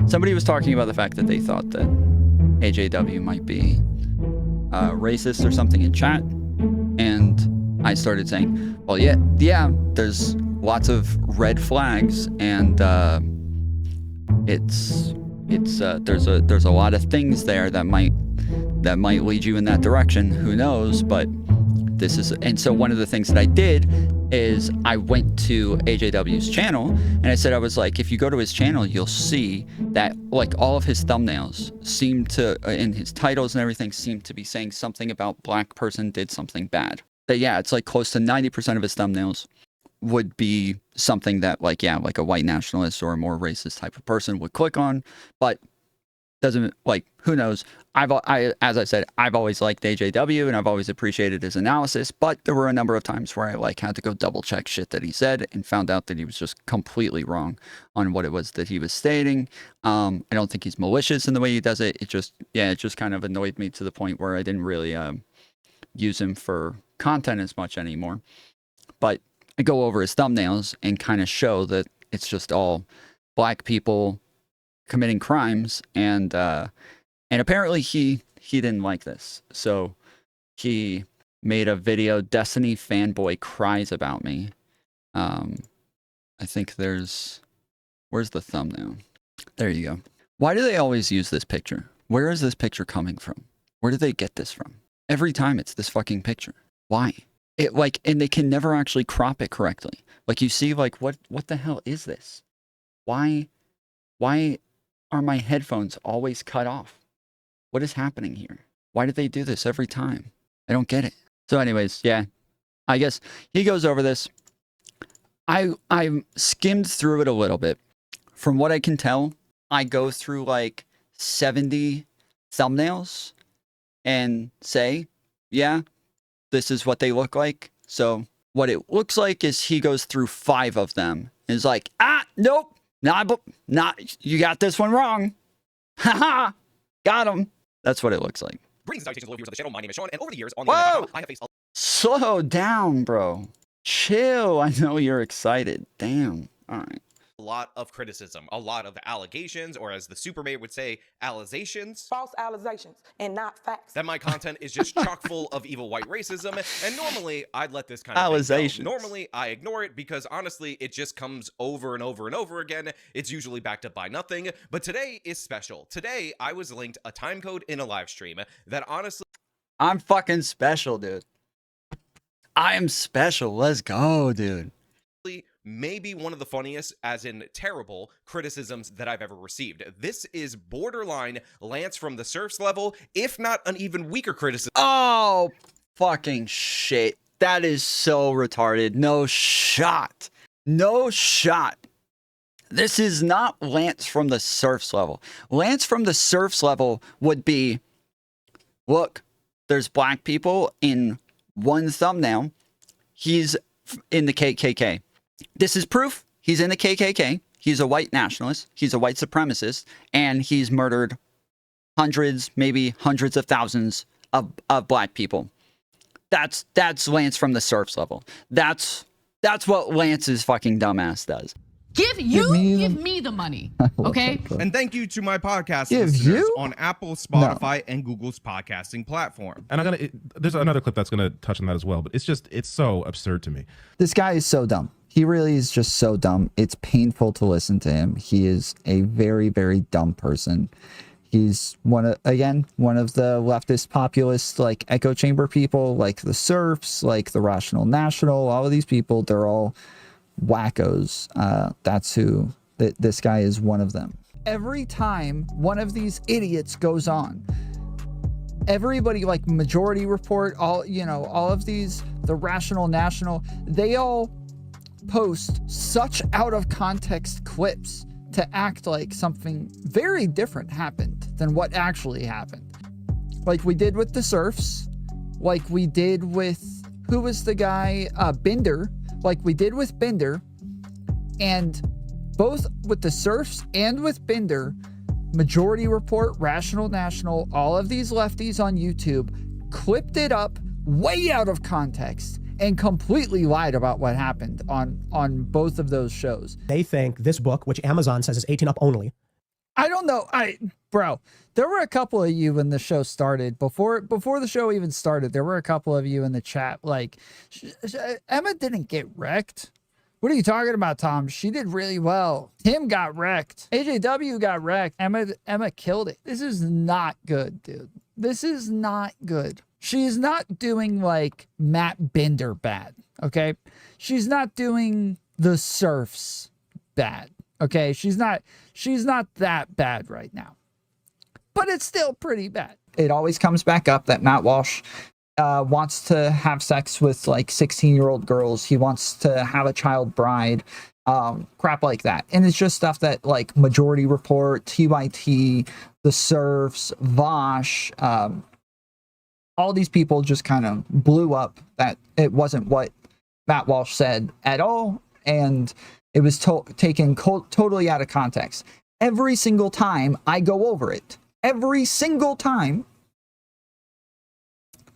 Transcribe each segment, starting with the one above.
somebody was talking about the fact that they thought that AJW might be racist or something in chat, and I started saying, well, yeah, there's lots of red flags, and there's a lot of things there that might lead you in that direction. Who knows? But this is, and so one of the things that I did is I went to AJW's channel, and I said, I was like, if you go to his channel, you'll see that like all of his thumbnails seem to, in his titles and everything, seem to be saying something about black person did something bad. That yeah, it's like close to 90% of his thumbnails would be something that like, yeah, like a white nationalist or a more racist type of person would click on, but doesn't, like, who knows? As I said, I've always liked AJW and I've always appreciated his analysis, but there were a number of times where I like had to go double check shit that he said and found out that he was just completely wrong on what it was that he was stating. I don't think he's malicious in the way he does it. It just kind of annoyed me to the point where I didn't really use him for content as much anymore. But I go over his thumbnails and kind of show that it's just all black people committing crimes, and apparently he didn't like this, so he made a video, Destiny fanboy cries about me. I think where's the thumbnail? There you go. Why do they always use this picture? Where is this picture coming from? Where did they get this from? Every time it's this fucking picture. Why? It like, and they can never actually crop it correctly. Like you see, like what the hell is this? Why are my headphones always cut off? What is happening here? Why do they do this every time? I don't get it. So anyways, yeah, I guess he goes over this. I skimmed through it a little bit. From what I can tell, I go through like 70 thumbnails and say, yeah, this is what they look like. So what it looks like is he goes through 5 of them and is like, nope. Not, you got this one wrong. Haha, got him. That's what it looks like. Greetings, salutations, hello viewers of the channel. My name is Sean, and over the years on the internet, I have faced Slow down, bro. Chill. I know you're excited. Damn. All right. a lot of criticism, a lot of allegations, or as the Superman would say, alizations. False allegations and not facts. That my content is just chock full of evil white racism, and normally I'd let this kind of thing go. Normally I ignore it because honestly it just comes over and over and over again. It's usually backed up by nothing, but today is special. Today I was linked a time code in a live stream that honestly... I'm fucking special, dude. I am special. Let's go, dude. Maybe one of the funniest, as in terrible, criticisms that I've ever received. This is borderline Lance from the Serfs level, if not an even weaker criticism. Oh, fucking shit. That is so retarded. No shot. No shot. This is not Lance from the Serfs level. Lance from the Serfs level would be, look, there's black people in one thumbnail. He's in the KKK. This is proof he's in the KKK. He's a white nationalist. He's a white supremacist. And he's murdered hundreds, maybe hundreds of thousands of black people. That's Lance from the Serfs level. That's what Lance's fucking dumbass does. Give me the money, okay? And thank you to my podcast listeners on Apple, Spotify, and Google's podcasting platform. And there's another clip that's gonna touch on that as well, but it's so absurd to me. This guy is so dumb. He really is just so dumb. It's painful to listen to him. He is a very, very dumb person. He's one of the leftist populist, like echo chamber people, like the Serfs, like the Rational National. All of these people, they're all wackos. That's who this guy is, one of them. Every time one of these idiots goes on, everybody, like Majority Report, all of these, the Rational National, they all post such out of context clips to act like something very different happened than what actually happened. Like we did with the Serfs, like we did with, who was the guy, Binder, like we did with Binder, and both with the Serfs and with Binder, Majority Report, Rational National, all of these lefties on YouTube clipped it up way out of context and completely lied about what happened on both of those shows. They think this book, which Amazon says is 18 up only, I don't know. Bro, there were a couple of you when the show started. Before the show even started, there were a couple of you in the chat like, Emma didn't get wrecked. What are you talking about, Tom? She did really well. Tim got wrecked. AJW got wrecked. Emma killed it. This is not good, dude. This is not good. She's not doing like Matt Bender bad, okay? She's not doing the Serfs bad, okay? She's not that bad right now. But it's still pretty bad. It always comes back up that Matt Walsh wants to have sex with like 16-year-old girls. He wants to have a child bride, crap like that. And it's just stuff that like Majority Report, TYT, the Serfs, Vosh, all these people just kind of blew up that it wasn't what Matt Walsh said at all. And it was taken totally out of context. Every single time I go over it, every single time,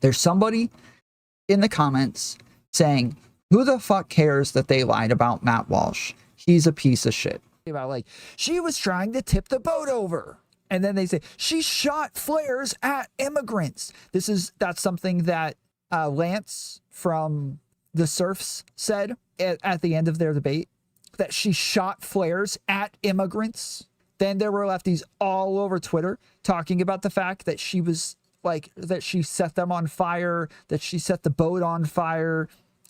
there's somebody in the comments saying, who the fuck cares that they lied about Matt Walsh? He's a piece of shit. About like, she was trying to tip the boat over. And then they say, she shot flares at immigrants. That's something that Lance from the Serfs said at the end of their debate, that she shot flares at immigrants. Then there were lefties all over Twitter talking about the fact that she was like, that she set them on fire, that she set the boat on fire.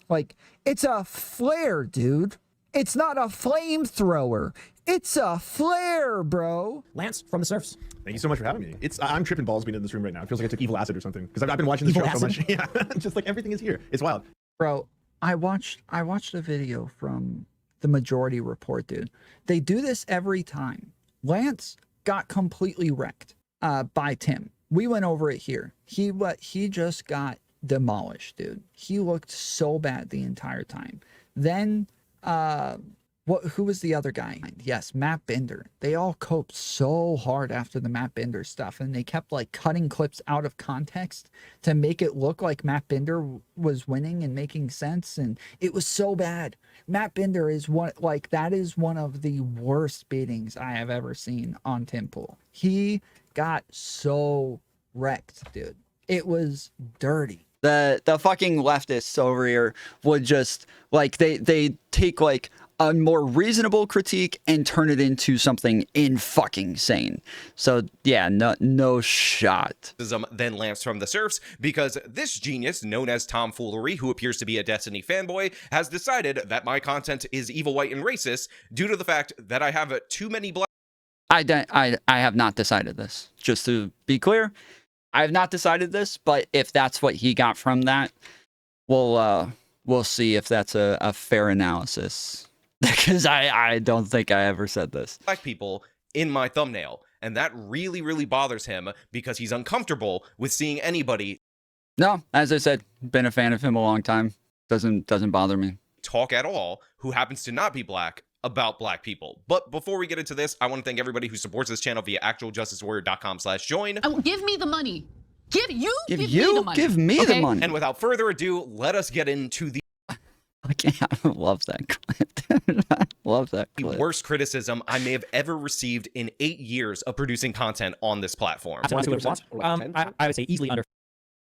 Like, it's a flare, dude. It's not a flamethrower. It's a flare, bro. Lance from the Serfs. Thank you so much for having me. I'm tripping balls being in this room right now. It feels like I took evil acid or something. Because I've been watching this show so much. Yeah, just like everything is here. It's wild. Bro, I watched a video from the Majority Report, dude. They do this every time. Lance got completely wrecked by Tim. We went over it here. He just got demolished, dude. He looked so bad the entire time. Then who was the other guy? Yes, Matt Bender. They all coped so hard after the Matt Bender stuff, and they kept like cutting clips out of context to make it look like Matt Bender was winning and making sense, and it was so bad. Matt Bender is one of the worst beatings I have ever seen on Tim Pool. He got so wrecked, dude. It was dirty. The fucking leftists over here would just like they take like a more reasonable critique and turn it into something fucking sane. So yeah, no shot. Then Lance from the Serfs, because this genius known as TOMFOOLERY, who appears to be a Destiny fanboy, has decided that my content is evil, white, and racist due to the fact that I have too many black. I have not decided this. Just to be clear, I have not decided this, but if that's what he got from that, we'll see if that's a fair analysis. Because I don't think I ever said this. Black people in my thumbnail, and that really, really bothers him because he's uncomfortable with seeing anybody. No, as I said, been a fan of him a long time. Doesn't bother me. Talk at all who happens to not be black about black people. But before we get into this, I want to thank everybody who supports this channel via actualjusticewarrior.com/join. Give me the money. Give me the money. And without further ado, let us get into the I love that clip. I love that clip. Worst criticism I may have ever received in 8 years of producing content on this platform. I would say easily under.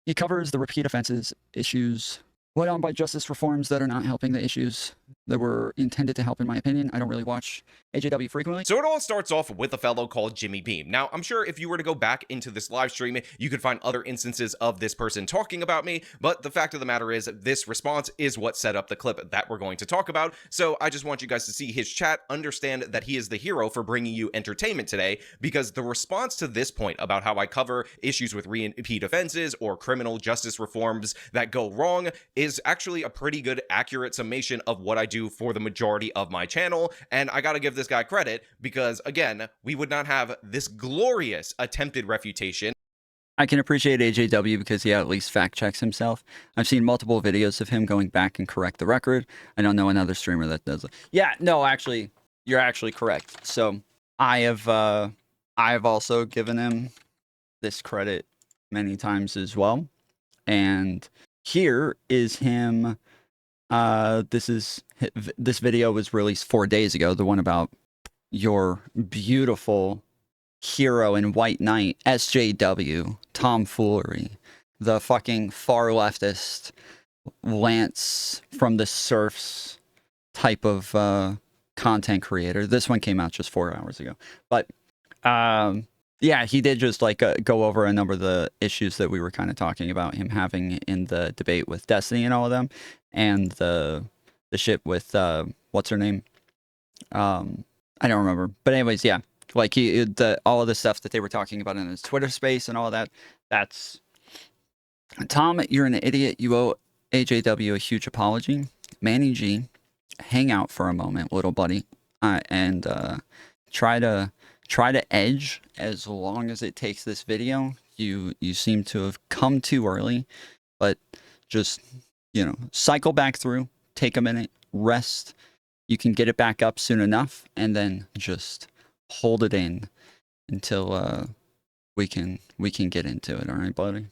He covers the repeat offenses issues led on by justice reforms that are not helping the issues that were intended to help, in my opinion. I don't really watch AJW frequently. So it all starts off with a fellow called Jimmy Beam. Now, I'm sure if you were to go back into this live stream, you could find other instances of this person talking about me, but the fact of the matter is this response is what set up the clip that we're going to talk about. So I just want you guys to see his chat, understand that he is the hero for bringing you entertainment today, because the response to this point about how I cover issues with repeat offenses or criminal justice reforms that go wrong is actually a pretty good, accurate summation of what I do for the majority of my channel. And I gotta give this guy credit because, again, we would not have this glorious attempted refutation. I can appreciate AJW because he at least fact checks himself. I've seen multiple videos of him going back and correct the record. I don't know another streamer that does it. Yeah, no, actually, you're actually correct. So I have also given him this credit many times as well. And here is him. This video was released 4 days ago, the one about your beautiful hero in White Knight, SJW, Tomfoolery, the fucking far leftist Lance from the Serfs type of content creator. This one came out just 4 hours ago. But yeah, he did just like go over a number of the issues that we were kind of talking about him having in the debate with Destiny and all of them, and the shit with what's her name? I don't remember. But anyways, yeah, like all of the stuff that they were talking about in his Twitter space and all of that. That's Tom. You're an idiot. You owe AJW a huge apology. Manny G, hang out for a moment, little buddy, and try to edge as long as it takes this video. You seem to have come too early, but just, you know, cycle back through, take a minute, rest. You can get it back up soon enough, and then just hold it in until we can get into it. All right, buddy?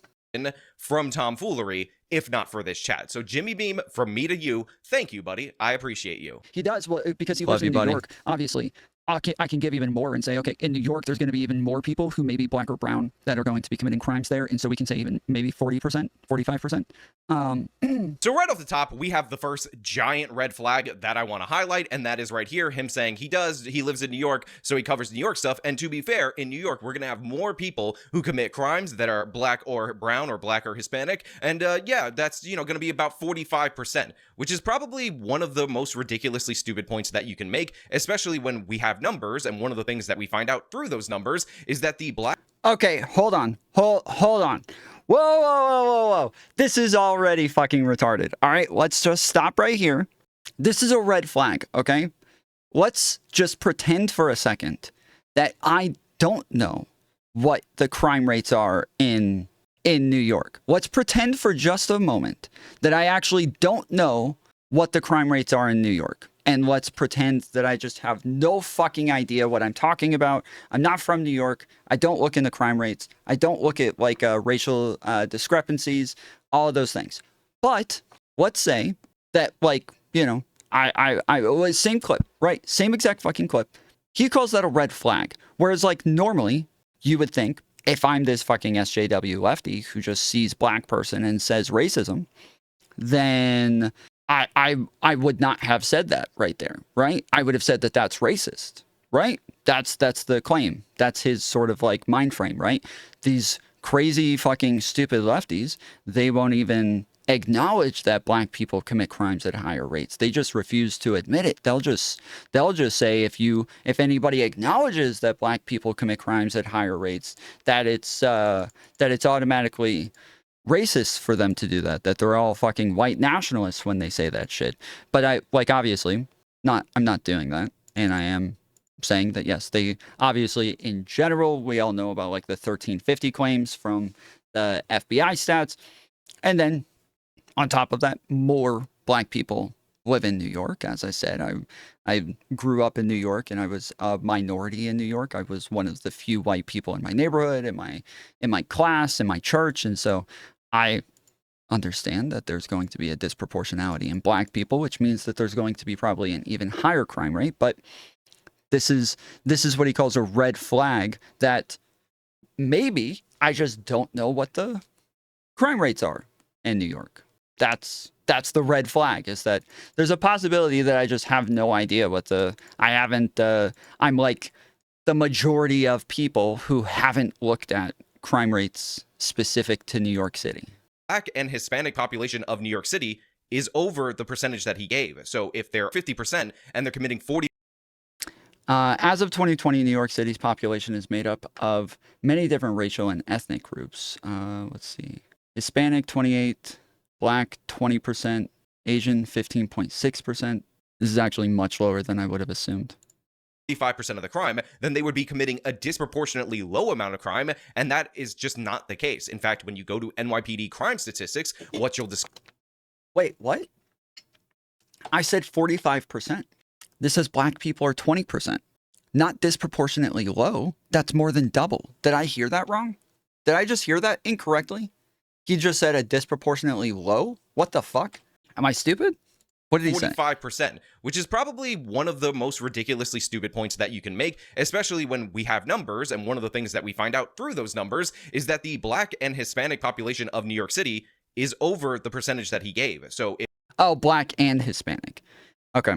From Tomfoolery, if not for this chat. So Jimmy Beam, from me to you, thank you, buddy. I appreciate you. He does, well, because he lives in New York, obviously. I can give even more and say, okay, in New York, there's going to be even more people who may be black or brown that are going to be committing crimes there. And so we can say even maybe 40%, 45%. So right off the top, we have the first giant red flag that I want to highlight, and that is right here, him saying he lives in New York, so he covers New York stuff. And to be fair, in New York, we're going to have more people who commit crimes that are black or brown or black or Hispanic. And yeah, that's, you know, going to be about 45%, which is probably one of the most ridiculously stupid points that you can make, especially when we have numbers. And one of the things that we find out through those numbers is that the black... Okay, hold on. Hold on. Whoa. This is already fucking retarded. All right, let's just stop right here. This is a red flag, okay? Let's just pretend for a second that I don't know what the crime rates are in New York. Let's pretend for just a moment that I actually don't know what the crime rates are in New York. And let's pretend that I just have no fucking idea what I'm talking about. I'm not from New York. I don't look into crime rates. I don't look at like racial discrepancies, all of those things. But let's say that, like, you know, I same clip, right? Same exact fucking clip. He calls that a red flag. Whereas like normally you would think if I'm this fucking SJW lefty who just sees black person and says racism, then I would not have said that right there, right? I would have said that that's racist, right? That's the claim. That's his sort of like mind frame, right? These crazy fucking stupid lefties, they won't even acknowledge that black people commit crimes at higher rates. They just refuse to admit it. They'll just say if anybody acknowledges that black people commit crimes at higher rates, that it's automatically racist for them to do that they're all fucking white nationalists when they say that shit. But obviously I'm not doing that, and I am saying that yes, they obviously in general, we all know about like the 1350 claims from the FBI stats, and then on top of that, more black people live in New York. As I said, I grew up in New York, and I was a minority in New York. I was one of the few white people in my neighborhood, in my class, in my church, and so I understand that there's going to be a disproportionality in black people, which means that there's going to be probably an even higher crime rate. But this is what he calls a red flag, that maybe I just don't know what the crime rates are in New York. That's the red flag, is that there's a possibility that I just have no idea I'm like the majority of people who haven't looked at crime rates specific to New York City. Black and Hispanic population of New York City is over the percentage that he gave. So if they're 50% and they're committing 40... As of 2020, New York City's population is made up of many different racial and ethnic groups. Let's see. Hispanic, 28%. Black, 20%. Asian, 15.6%. This is actually much lower than I would have assumed. 55% of the crime, then they would be committing a disproportionately low amount of crime, and that is just not the case. In fact, when you go to NYPD crime statistics, what you'll discover... Wait, what? I said 45%. This says black people are 20%. Not disproportionately low. That's more than double. Did I hear that wrong? Did I just hear that incorrectly? He just said a disproportionately low? What the fuck? Am I stupid? What did he say? 45%, which is probably one of the most ridiculously stupid points that you can make, especially when we have numbers. And one of the things that we find out through those numbers is that the Black and Hispanic population of New York City is over the percentage that he gave. So oh, Black and Hispanic. Okay.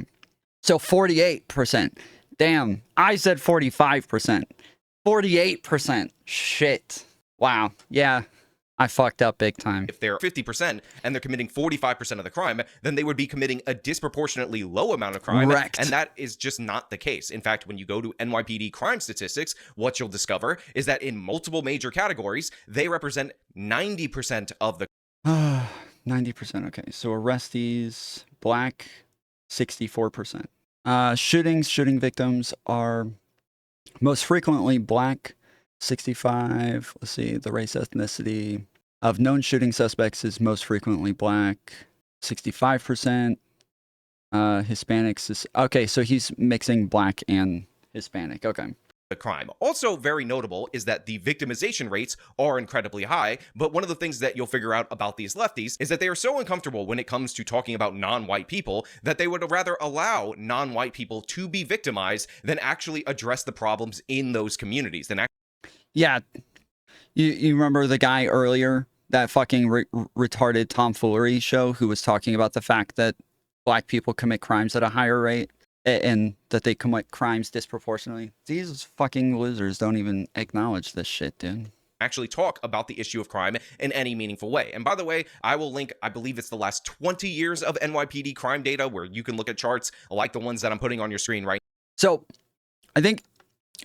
So 48%. Damn, I said 45%. 48%. Shit. Wow. Yeah. I fucked up big time. If they're 50% and they're committing 45% of the crime, then they would be committing a disproportionately low amount of crime. Correct. And that is just not the case. In fact, when you go to NYPD crime statistics, what you'll discover is that in multiple major categories, they represent 90% of the 90%. Okay. So arrestees, Black, 64%. Shooting victims are most frequently Black, 65. Let's see, the race ethnicity of known shooting suspects is most frequently Black, 65%. Hispanics is okay, so he's mixing Black and Hispanic. Okay. The crime. Also very notable is that the victimization rates are incredibly high, but one of the things that you'll figure out about these lefties is that they are so uncomfortable when it comes to talking about non-white people that they would rather allow non-white people to be victimized than actually address the problems in those communities. Yeah, you remember the guy earlier, that fucking retarded Tomfoolery show, who was talking about the fact that Black people commit crimes at a higher rate and that they commit crimes disproportionately? These fucking losers don't even acknowledge this shit, dude. Actually talk about the issue of crime in any meaningful way. And by the way, I will link, I believe it's the last 20 years of NYPD crime data where you can look at charts like the ones that I'm putting on your screen right now. So I think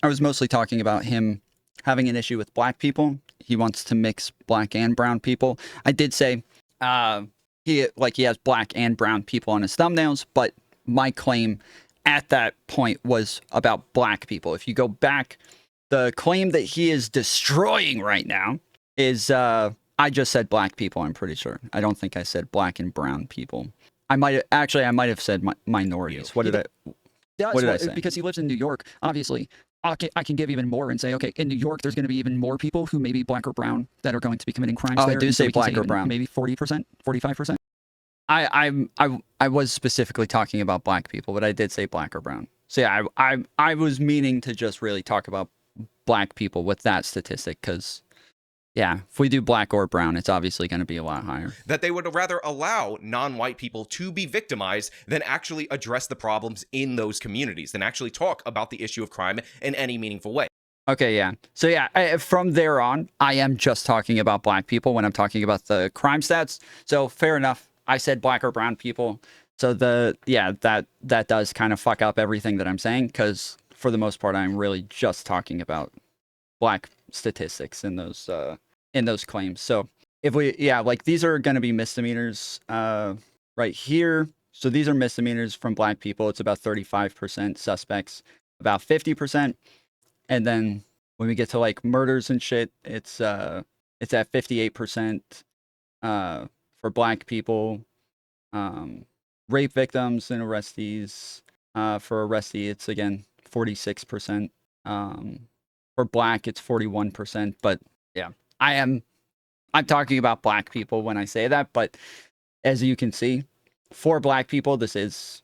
I was mostly talking about him having an issue with Black people. He wants to mix Black and brown people. I did say he has Black and brown people on his thumbnails, but my claim at that point was about Black people. If you go back, the claim that he is destroying right now is I just said Black people, I'm pretty sure. I don't think I said Black and brown people. I might have said minorities. What did I say? Because he lives in New York, obviously. I can give even more and say, okay, in New York, there's going to be even more people who may be Black or brown that are going to be committing crimes there. I do say Black or brown. Maybe 40%, 45%. I was specifically talking about Black people, but I did say Black or brown. So yeah, I was meaning to just really talk about Black people with that statistic, because yeah, if we do Black or brown, it's obviously going to be a lot higher. That they would rather allow non-white people to be victimized than actually address the problems in those communities, than actually talk about the issue of crime in any meaningful way. Okay, yeah. So yeah, from there on, I am just talking about Black people when I'm talking about the crime stats. So fair enough. I said Black or brown people. So that does kind of fuck up everything that I'm saying, because for the most part, I'm really just talking about Black statistics in those claims. So if these are going to be misdemeanors right here. So these are misdemeanors from Black people. It's about 35% suspects, about 50%. And then when we get to like murders and shit, it's at 58% for Black people. Rape victims and arrestees, for arrestee, it's again 46%. For Black, it's 41%. But yeah, I'm talking about Black people when I say that. But as you can see, for Black people, this is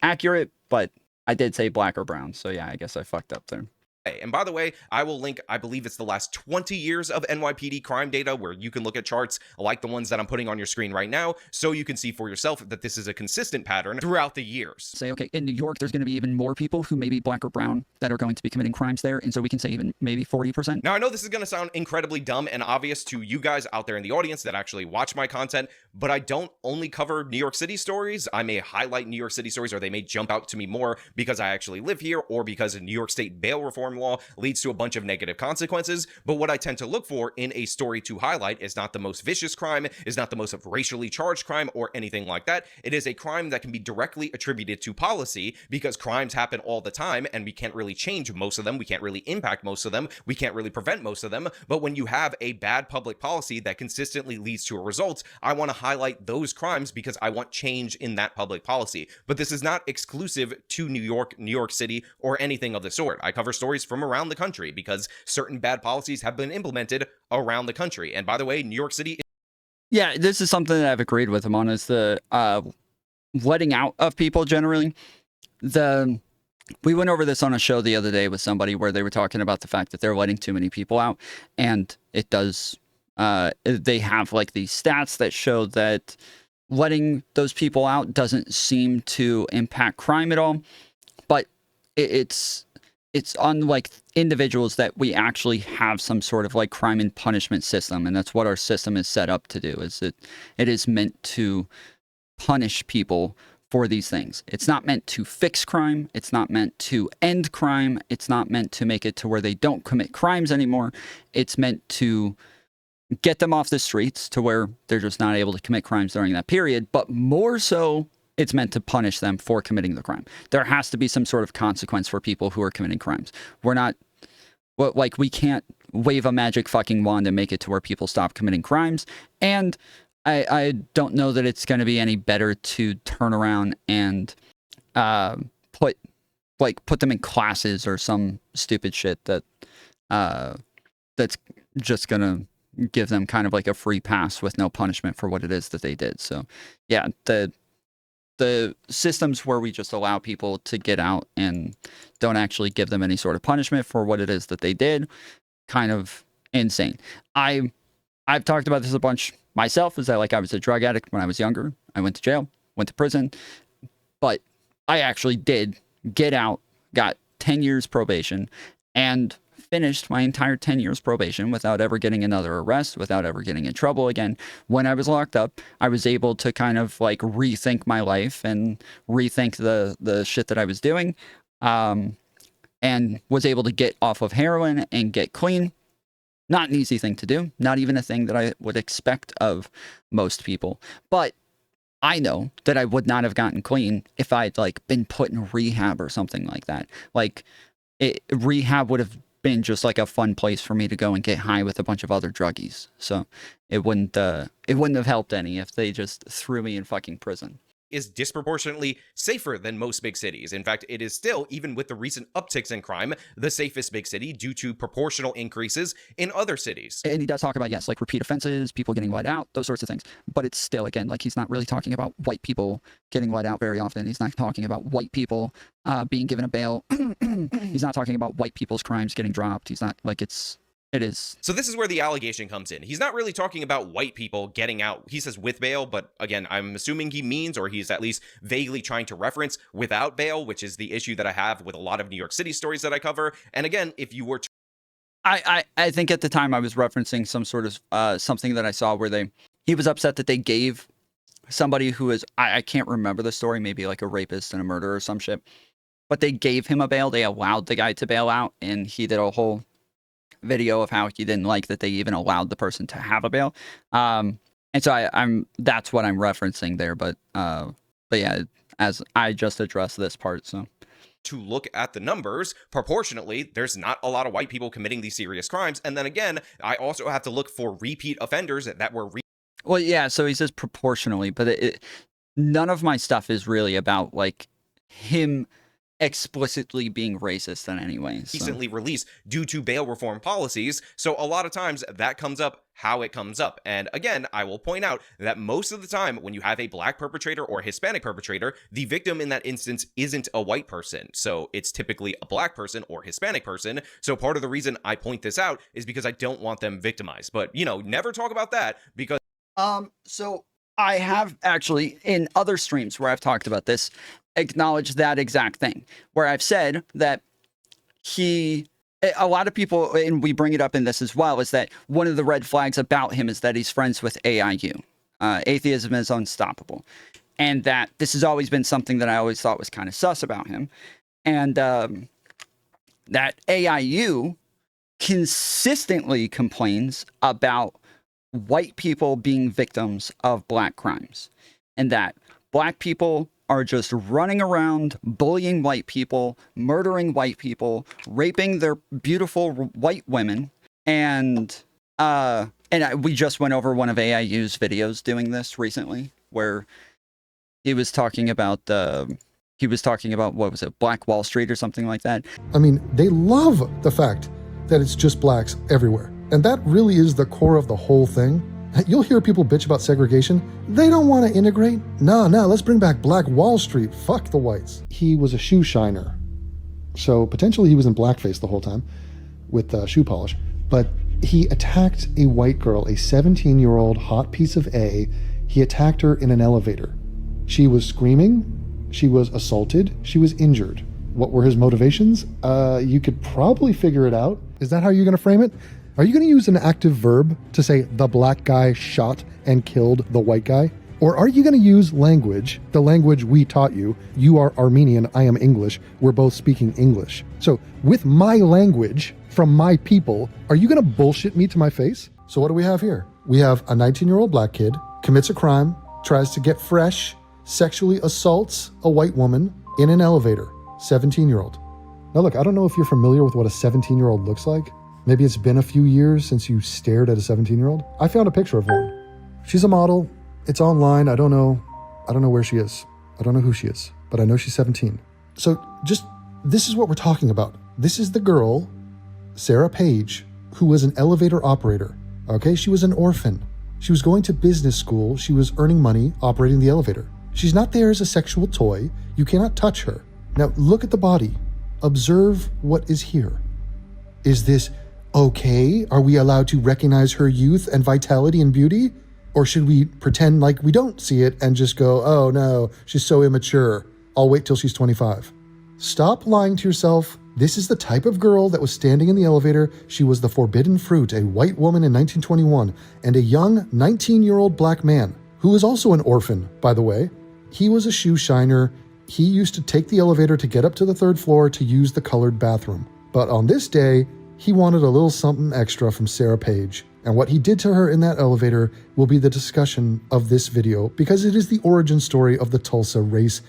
accurate. But I did say Black or brown. So yeah, I guess I fucked up there. And by the way, I will link, I believe it's the last 20 years of NYPD crime data where you can look at charts like the ones that I'm putting on your screen right now, so you can see for yourself that this is a consistent pattern throughout the years. Say, okay, in New York, there's going to be even more people who may be Black or brown that are going to be committing crimes there. And so we can say even maybe 40%. Now, I know this is going to sound incredibly dumb and obvious to you guys out there in the audience that actually watch my content, but I don't only cover New York City stories. I may highlight New York City stories, or they may jump out to me more because I actually live here, or because New York State bail reform law leads to a bunch of negative consequences. But what I tend to look for in a story to highlight is not the most vicious crime, is not the most racially charged crime or anything like that. It is a crime that can be directly attributed to policy, because crimes happen all the time and we can't really change most of them. We can't really impact most of them. We can't really prevent most of them. But when you have a bad public policy that consistently leads to a result, I want to highlight those crimes because I want change in that public policy. But this is not exclusive to New York City, or anything of the sort. I cover stories from around the country because certain bad policies have been implemented around the country. And by the way, New York City... Yeah, this is something that I've agreed with him on, is the letting out of people generally. We went over this on a show the other day with somebody where they were talking about the fact that they're letting too many people out, and it does. They have like these stats that show that letting those people out doesn't seem to impact crime at all, but it's on like individuals that we actually have some sort of like crime and punishment system, and that's what our system is set up to do. It is meant to punish people for these things. It's not meant to fix crime. It's not meant to end crime. It's not meant to make it to where they don't commit crimes anymore. It's meant to get them off the streets to where they're just not able to commit crimes during that period. But more so, it's meant to punish them for committing the crime. There has to be some sort of consequence for people who are committing crimes. We're not, like, we can't wave a magic fucking wand and make it to where people stop committing crimes. And I don't know that it's going to be any better to turn around and put them in classes or some stupid shit that's just going to give them kind of like a free pass with no punishment for what it is that they did. So yeah, the systems where we just allow people to get out and don't actually give them any sort of punishment for what it is that they did, kind of insane. I've talked about this a bunch myself, is that like I was a drug addict when I was younger. I went to jail, went to prison, but I actually did get out, got 10 years probation, and finished my entire 10 years probation without ever getting another arrest, without ever getting in trouble again. When I was locked up, I was able to kind of like rethink my life and rethink the shit that I was doing, and was able to get off of heroin and get clean. Not an easy thing to do, not even a thing that I would expect of most people. But I know that I would not have gotten clean if I'd like been put in rehab or something like that. Like rehab would have been just like a fun place for me to go and get high with a bunch of other druggies. So it wouldn't have helped any if they just threw me in fucking prison. Is disproportionately safer than most big cities. In fact, it is still, even with the recent upticks in crime, the safest big city due to proportional increases in other cities. And he does talk about, yes, like repeat offenses, people getting let out, those sorts of things. But it's still, again, like he's not really talking about white people getting let out very often. He's not talking about white people being given a bail. He's not talking about white people's crimes getting dropped. He's not like it is. So this is where the allegation comes in. He's not really talking about white people getting out. He says with bail, but again, I'm assuming he means, or he's at least vaguely trying to reference without bail, which is the issue that I have with a lot of New York City stories that I cover. And again, if you were to... I think at the time I was referencing some sort of something that I saw where he was upset that they gave somebody who is, I can't remember the story, maybe like a rapist and a murderer or some shit, but they gave him a bail. They allowed the guy to bail out, and he did a whole video of how he didn't like that they even allowed the person to have a bail. And so that's what I'm referencing there. But yeah, as I just addressed this part, so. To look at the numbers, proportionately, there's not a lot of white people committing these serious crimes. And then again, I also have to look for repeat offenders that were... Well, yeah, so he says proportionally, but none of my stuff is really about like him explicitly being racist in any way. So. Recently released due to bail reform policies. So a lot of times that comes up how it comes up. And again, I will point out that most of the time when you have a black perpetrator or Hispanic perpetrator, the victim in that instance isn't a white person. So it's typically a black person or Hispanic person. So part of the reason I point this out is because I don't want them victimized. But, you know, never talk about that because... So I have actually, in other streams where I've talked about this, acknowledged that exact thing, where I've said that a lot of people, and we bring it up in this as well, is that one of the red flags about him is that he's friends with AIU. Atheism is unstoppable. And that this has always been something that I always thought was kind of sus about him. And that AIU consistently complains about white people being victims of black crimes, and that black people are just running around bullying white people, murdering white people, raping their beautiful white women. And we just went over one of AIU's videos doing this recently, where he was talking about what was it, Black Wall Street or something like that. I mean, they love the fact that it's just blacks everywhere. And that really is the core of the whole thing. You'll hear people bitch about segregation. They don't want to integrate. No, let's bring back Black Wall Street. Fuck the whites. He was a shoe shiner. So potentially he was in blackface the whole time with shoe polish. But he attacked a white girl, a 17-year-old hot piece of A. He attacked her in an elevator. She was screaming. She was assaulted. She was injured. What were his motivations? You could probably figure it out. Is that how you're going to frame it? Are you going to use an active verb to say the black guy shot and killed the white guy? Or are you going to use language, the language we taught you? You are Armenian, I am English. We're both speaking English. So with my language from my people, are you going to bullshit me to my face? So what do we have here? We have a 19-year-old black kid, commits a crime, tries to get fresh, sexually assaults a white woman in an elevator, 17-year-old. Now look, I don't know if you're familiar with what a 17-year-old looks like. Maybe it's been a few years since you stared at a 17-year-old. I found a picture of one. She's a model. It's online. I don't know where she is. I don't know who she is, but I know she's 17. So this is what we're talking about. This is the girl, Sarah Page, who was an elevator operator. Okay, she was an orphan. She was going to business school. She was earning money operating the elevator. She's not there as a sexual toy. You cannot touch her. Now look at the body. Observe what is here. Is this okay? Are we allowed to recognize her youth and vitality and beauty? Or should we pretend like we don't see it and just go, oh no, she's so immature. I'll wait till she's 25. Stop lying to yourself. This is the type of girl that was standing in the elevator. She was the forbidden fruit, a white woman in 1921, and a young 19-year-old black man, who was also an orphan, by the way. He was a shoe shiner. He used to take the elevator to get up to the 3rd floor to use the colored bathroom. But on this day, he wanted a little something extra from Sarah Page. And what he did to her in that elevator will be the discussion of this video because it is the origin story of the Tulsa race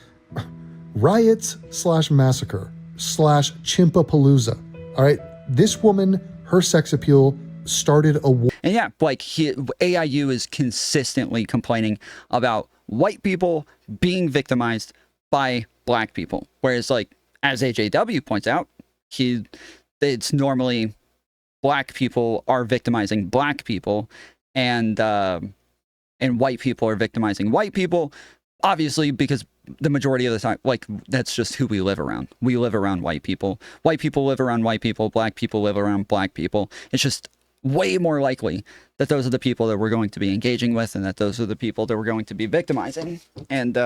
riots / massacre / Chimpapalooza. All right, this woman, her sex appeal started a war. And yeah, like AIU is consistently complaining about white people being victimized by black people. Whereas like, as AJW points out, it's normally black people are victimizing black people and white people are victimizing white people, obviously, because the majority of the time, like, that's just who we live around. We live around white people. White people live around white people. Black people live around black people. It's just way more likely that those are the people that we're going to be engaging with and that those are the people that we're going to be victimizing. And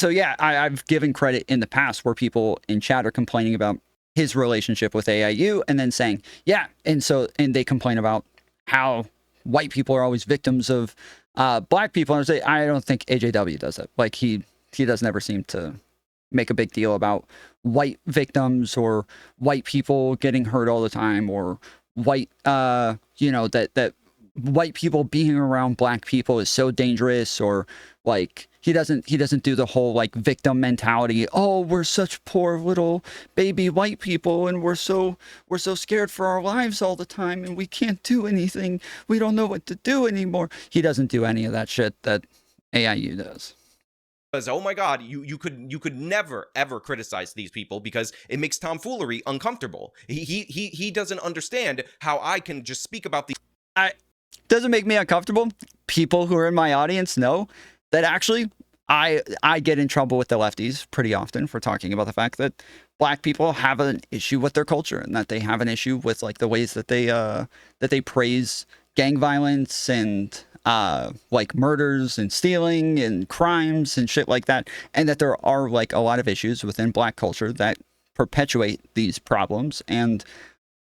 so, yeah, I've given credit in the past where people in chat are complaining about his relationship with AIU and then saying, yeah, and they complain about how white people are always victims of black people. And I say, I don't think AJW does it. Like, he does never seem to make a big deal about white victims or white people getting hurt all the time or white, that white people being around black people is so dangerous, or like he doesn't do the whole like victim mentality. Oh, we're such poor little baby white people and we're so scared for our lives all the time and we can't do anything. We don't know what to do anymore. He doesn't do any of that shit that AIU does. Because, oh my God, you could never ever criticize these people because it makes tomfoolery uncomfortable. He doesn't understand how I can just speak about the. Doesn't make me uncomfortable. People who are in my audience know that actually I get in trouble with the lefties pretty often for talking about the fact that black people have an issue with their culture and that they have an issue with like the ways that they praise gang violence and like murders and stealing and crimes and shit like that, and that there are like a lot of issues within black culture that perpetuate these problems. And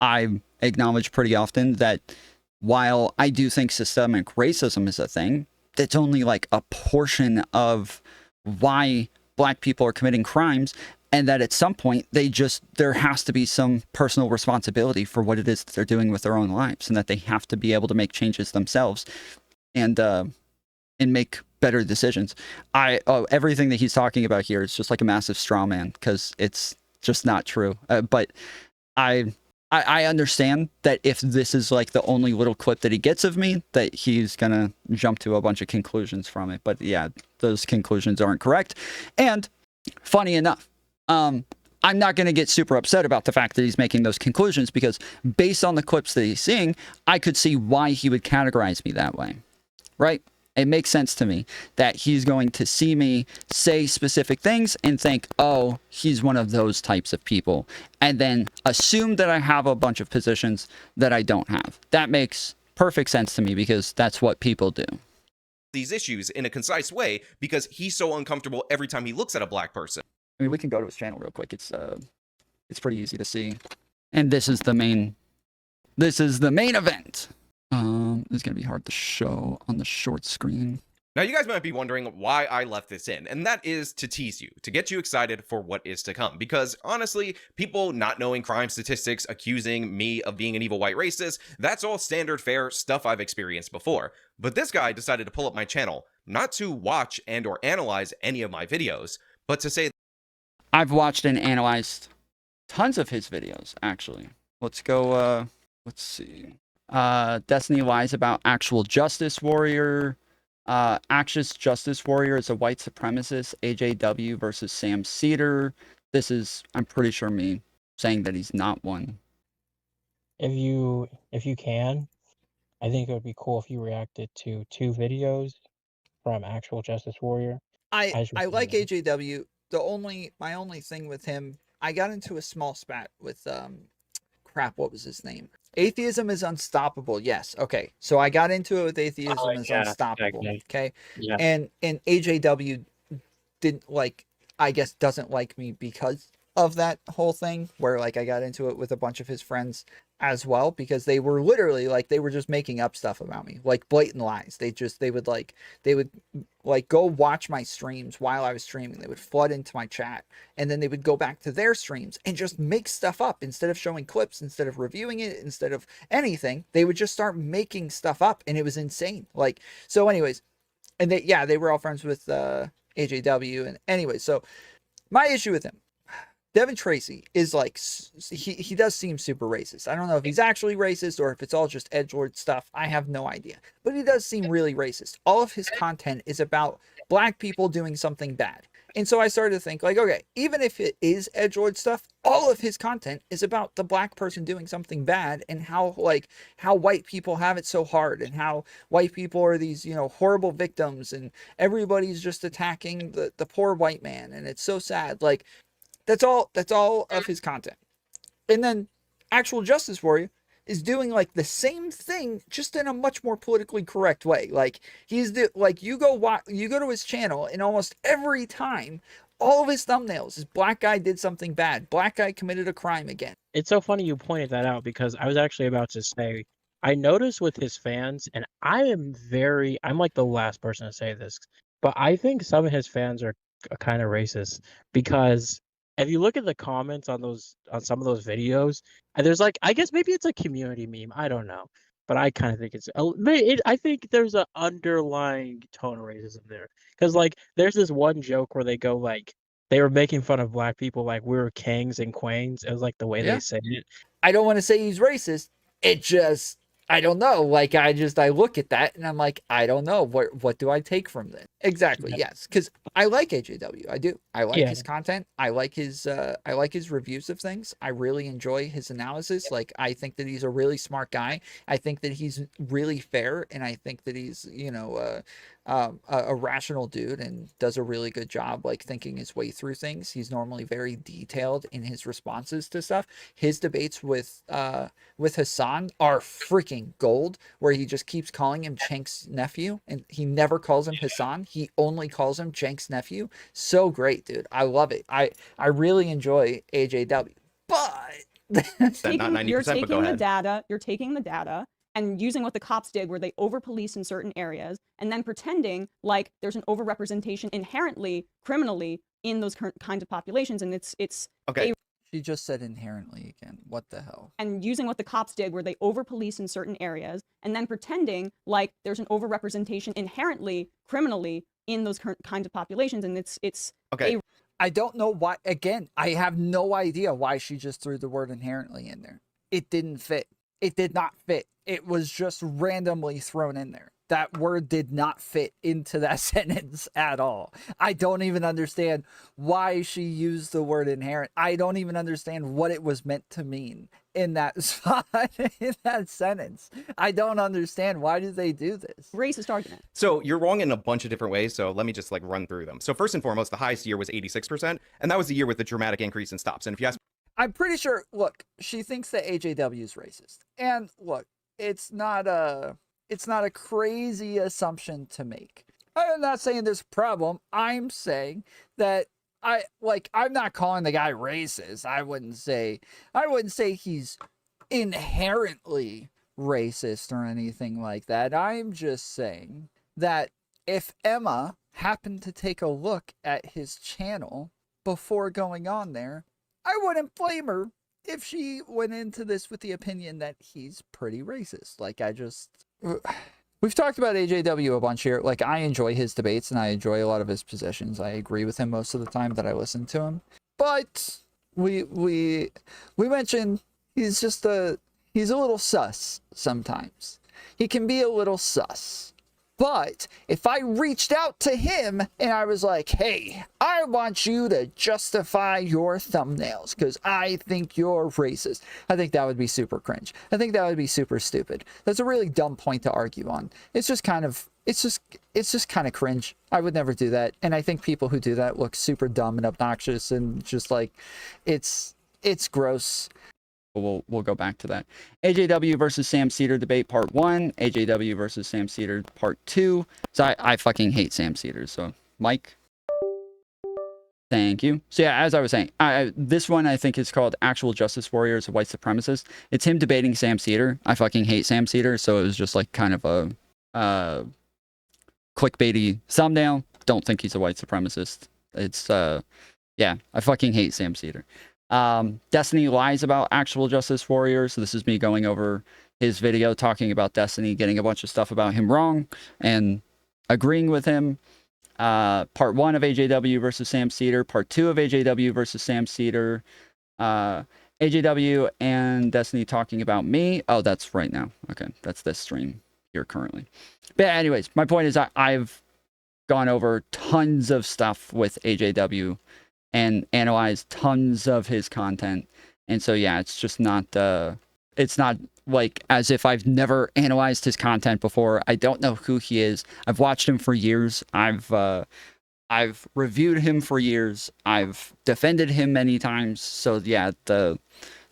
I acknowledge pretty often that while I do think systemic racism is a thing, that's only like a portion of why black people are committing crimes, and that at some point there has to be some personal responsibility for what it is that they're doing with their own lives, and that they have to be able to make changes themselves and make better decisions. Everything that he's talking about here is just like a massive straw man because it's just not true. But I understand that if this is like the only little clip that he gets of me, that he's gonna jump to a bunch of conclusions from it. But yeah, those conclusions aren't correct. And funny enough, I'm not going to get super upset about the fact that he's making those conclusions, because based on the clips that he's seeing, I could see why he would categorize me that way, right? It makes sense to me that he's going to see me say specific things and think, oh, he's one of those types of people, and then assume that I have a bunch of positions that I don't have. That makes perfect sense to me, because that's what people do. These issues in a concise way because he's so uncomfortable every time he looks at a black person. I mean, we can go to his channel real quick. It's pretty easy to see. And this is the main event. It's gonna be hard to show on the short screen. Now, you guys might be wondering why I left this in, and that is to tease you, to get you excited for what is to come. Because honestly, people not knowing crime statistics, accusing me of being an evil white racist, that's all standard fare stuff I've experienced before. But this guy decided to pull up my channel, not to watch and or analyze any of my videos, but to say, I've watched and analyzed tons of his videos, actually. Let's go, let's see. Destiny lies about actual justice warrior. Actious Justice Warrior is a white supremacist. AJW versus Sam Cedar. This is, I'm pretty sure, me saying that he's not one. If you can, I think it would be cool if you reacted to 2 videos from Actual Justice Warrior. I like AJW. My only thing with him, I got into a small spat with crap, what was his name? Atheism is unstoppable. Yes. Okay. So I got into it with atheism is unstoppable. Exactly. Okay. Yeah. And AJW didn't like, I guess doesn't like me because of that whole thing, where like I got into it with a bunch of his friends as well, because they were literally like, they were just making up stuff about me, like blatant lies. They would go watch my streams while I was streaming. They would flood into my chat, and then they would go back to their streams and just make stuff up. Instead of showing clips, instead of reviewing it, instead of anything, they would just start making stuff up, and it was insane. Like, so anyways, and they were all friends with AJW, and anyway, so my issue with him, Devin Tracy, is like, he does seem super racist. I don't know if he's actually racist or if it's all just edgelord stuff. I have no idea. But he does seem really racist. All of his content is about black people doing something bad. And so I started to think, like, okay, even if it is edgelord stuff, all of his content is about the black person doing something bad, and how white people have it so hard, and how white people are these, horrible victims, and everybody's just attacking the poor white man, and it's so sad. Like, that's all of his content. And then Actual Justice Warrior is doing like the same thing, just in a much more politically correct way. Like, you go to his channel, and almost every time, all of his thumbnails is black guy did something bad, black guy committed a crime again. It's so funny you pointed that out, because I was actually about to say, I noticed with his fans, and I'm like the last person to say this, but I think some of his fans are kind of racist, because if you look at the comments on some of those videos, and there's like, I guess maybe it's a community meme, I don't know, but I kind of think I think there's an underlying tone of racism there, because like there's this one joke where they go like, they were making fun of black people like we were kings and queens. It was like the way they say it. I don't want to say he's racist. It just, I don't know. Like, I look at that and I'm like, I don't know. What do I take from this? Exactly. Yeah. Yes. Because I like AJW. I do. I like his content. I like his reviews of things. I really enjoy his analysis. Like, I think that he's a really smart guy. I think that he's really fair. And I think that he's, a rational dude and does a really good job, like, thinking his way through things. He's normally very detailed in his responses to stuff. His debates with Hassan are freaking gold, where he just keeps calling him Chank's nephew, and he never calls him Hassan. He only calls him Chank's nephew. So great, dude. I love it. I really enjoy AJW, but you're taking the data and using what the cops did, where they over-police in certain areas, and then pretending like there's an overrepresentation inherently, criminally, in those kinds of populations, and it's okay. She just said inherently again. What the hell? And using what the cops did, where they over-police in certain areas, and then pretending like there's an overrepresentation inherently, criminally, in those kinds of populations, and it's okay. I don't know why. Again, I have no idea why she just threw the word inherently in there. It didn't fit. It did not fit. It was just randomly thrown in there. That word did not fit into that sentence at all. I don't even understand why she used the word inherent. I don't even understand what it was meant to mean in that spot, in that sentence. I don't understand. Why did they do this? Racist argument. So you're wrong in a bunch of different ways. So let me just like run through them. So first and foremost, the highest year was 86%. And that was the year with the dramatic increase in stops. And if you ask, I'm pretty sure, look, she thinks that AJW is racist. And look, it's not a crazy assumption to make. I'm not saying there's a problem. I'm saying that I'm not calling the guy racist. I wouldn't say he's inherently racist or anything like that. I'm just saying that if Emma happened to take a look at his channel before going on there, I wouldn't blame her if she went into this with the opinion that he's pretty racist. We've talked about AJW a bunch here. Like, I enjoy his debates and I enjoy a lot of his positions. I agree with him most of the time that I listen to him. But we mentioned he's a little sus sometimes. He can be a little sus. But if I reached out to him and I was like, hey, I want you to justify your thumbnails because I think you're racist, I think that would be super cringe. I think that would be super stupid. That's a really dumb point to argue on. It's just kind of cringe. I would never do that. And I think people who do that look super dumb and obnoxious and just like, it's gross. We'll go back to that. AJW versus Sam Cedar debate part 1. AJW versus Sam Cedar part 2. So I fucking hate Sam Cedar. So Mike. Thank you. So yeah, as I was saying, this one I think is called Actual Justice Warriors, a White Supremacist. It's him debating Sam Cedar. I fucking hate Sam Cedar. So it was just like kind of a clickbaity thumbnail. Don't think he's a white supremacist. It's yeah, I fucking hate Sam Cedar. Destiny lies about Actual Justice Warriors. So this is me going over his video talking about Destiny, getting a bunch of stuff about him wrong and agreeing with him. Part 1 of AJW versus Sam Cedar. Part 2 of AJW versus Sam Cedar. AJW and Destiny talking about me. Oh, that's right now. Okay, that's this stream here currently. But anyways, my point is I've gone over tons of stuff with AJW and analyze tons of his content. And so, yeah, it's just not, it's not like as if I've never analyzed his content before. I don't know who he is. I've watched him for years. I've reviewed him for years. I've defended him many times. So yeah, the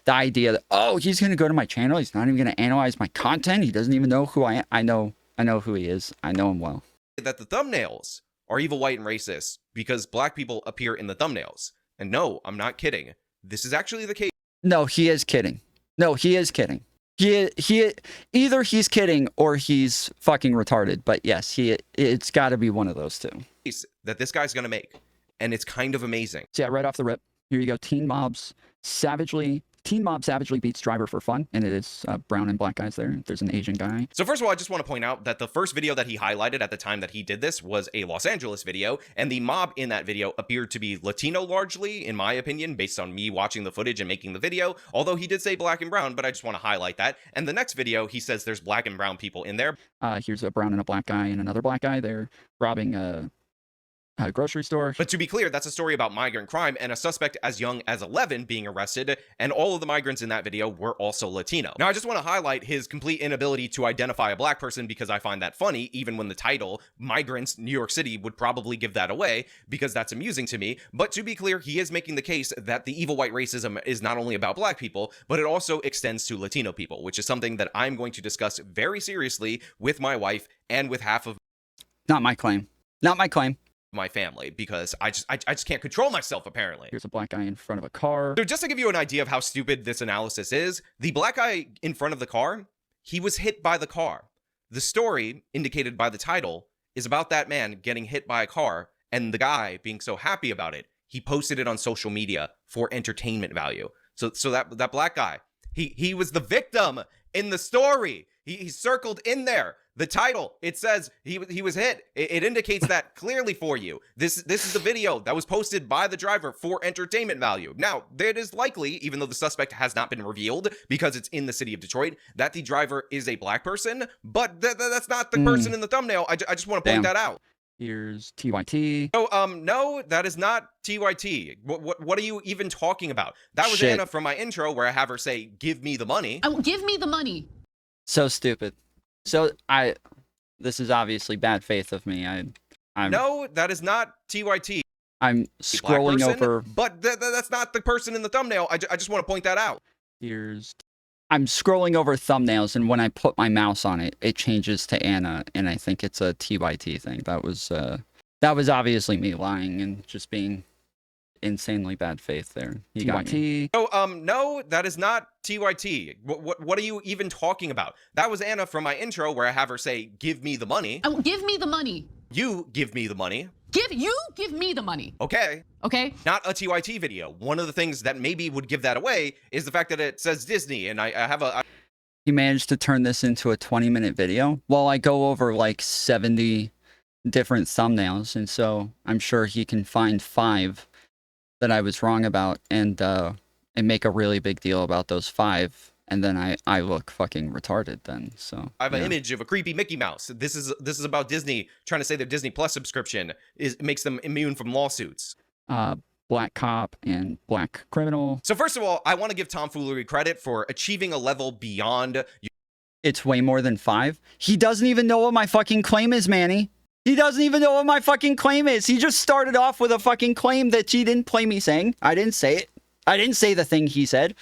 idea that, oh, he's going to go to my channel, he's not even going to analyze my content, he doesn't even know who I am. I know who he is. I know him well. That the thumbnails are evil, white, and racist because black people appear in the thumbnails. And no, I'm not kidding. This is actually the case. No, he is kidding. No, he is kidding. He either he's kidding or he's fucking retarded. But yes, it's got to be one of those two. That this guy's going to make. And it's kind of amazing. So yeah, right off the rip, here you go. Teen Mob savagely beats Driver for fun, and it is brown and black guys there. There's an Asian guy. So first of all, I just want to point out that the first video that he highlighted at the time that he did this was a Los Angeles video, and the mob in that video appeared to be Latino largely, in my opinion, based on me watching the footage and making the video, although he did say black and brown, but I just want to highlight that. And the next video, he says there's black and brown people in there. Here's a brown and a black guy and another black guy. They're robbing a grocery store. But to be clear, that's a story about migrant crime and a suspect as young as 11 being arrested, and all of the migrants in that video were also Latino. Now, I just want to highlight his complete inability to identify a black person because I find that funny, even when the title, Migrants, New York City, would probably give that away, because that's amusing to me. But to be clear, he is making the case that the evil white racism is not only about black people, but it also extends to Latino people, which is something that I'm going to discuss very seriously with my wife and with half of... Not my claim. Not my claim. My family, because I just can't control myself, apparently. Here's a black guy in front of a car. So just to give you an idea of how stupid this analysis is, the black guy in front of the car, he was hit by the car. The story, indicated by the title, is about that man getting hit by a car, and the guy being so happy about it, he posted it on social media for entertainment value. So that black guy, he was the victim in the story. He circled in there. The title, it says he was hit. It indicates that clearly for you. This is the video that was posted by the driver for entertainment value. Now, it is likely, even though the suspect has not been revealed because it's in the city of Detroit, that the driver is a black person, but that's not the person in the thumbnail. I just want to point that out. Here's TYT. Oh, no, that is not TYT. What are you even talking about? That was Anna from my intro where I have her say, "Give me the money." Give me the money. So stupid. So this is obviously bad faith of me. No, that is not TYT. I'm scrolling over, but that's not the person in the thumbnail. I just want to point that out. I'm scrolling over thumbnails, and when I put my mouse on it, it changes to Anna, and I think it's a TYT thing. That was obviously me lying and just being insanely bad faith there. TYT. Oh, no, that is not TYT. What are you even talking about? That was Anna from my intro where I have her say, "Give me the money." Give me the money. You give me the money. Give me the money. Okay. Okay. Not a TYT video. One of the things that maybe would give that away is the fact that it says Disney, and I have a... He managed to turn this into a 20-minute video while I go over like 70 different thumbnails, and so I'm sure he can find 5 that I was wrong about and make a really big deal about those 5, and then I look fucking retarded then. So I have an image of a creepy Mickey Mouse. This is about Disney trying to say their Disney Plus subscription makes them immune from lawsuits. Black cop and black criminal. So first of all, I want to give Tomfoolery credit for achieving a level beyond. It's way more than 5. He doesn't even know what my fucking claim is, Manny. He doesn't even know what my fucking claim is. He just started off with a fucking claim that she didn't play me saying. I didn't say it. I didn't say the thing he said.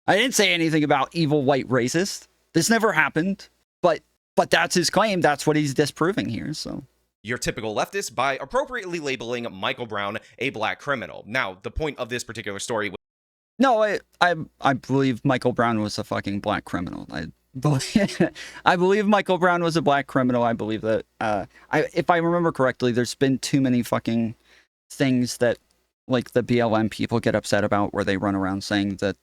I didn't say anything about evil white racist. This never happened. But that's his claim. That's what he's disproving here, so. Your typical leftist by appropriately labeling Michael Brown a black criminal. Now, the point of this particular story... No, I believe Michael Brown was a fucking black criminal. I believe Michael Brown was a black criminal. I believe that, if I remember correctly, there's been too many fucking things that, like, the BLM people get upset about where they run around saying that,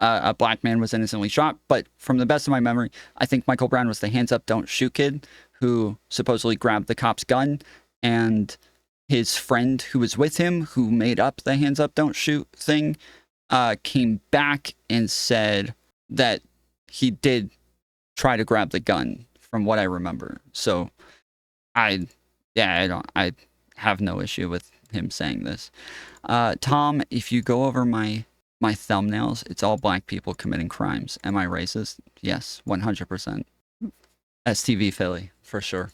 a black man was innocently shot. But from the best of my memory, I think Michael Brown was the hands up, don't shoot kid who supposedly grabbed the cop's gun, and his friend who was with him, who made up the hands up, don't shoot thing, came back and said that he did try to grab the gun, from what I remember. So I have no issue with him saying this. Tom, if you go over my thumbnails, it's all black people committing crimes. Am I racist? Yes, 100%. STV Philly, for sure.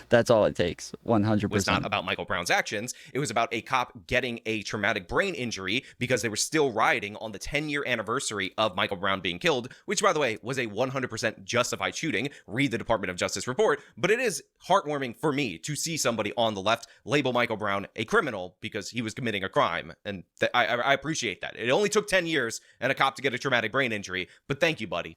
That's all it takes. 100%. It was not about Michael Brown's actions. It was about a cop getting a traumatic brain injury because they were still rioting on the 10-year anniversary of Michael Brown being killed, which, by the way, was a 100% justified shooting. Read the Department of Justice report. But it is heartwarming for me to see somebody on the left label Michael Brown a criminal because he was committing a crime. And I appreciate that. It only took 10 years and a cop to get a traumatic brain injury. But thank you, buddy.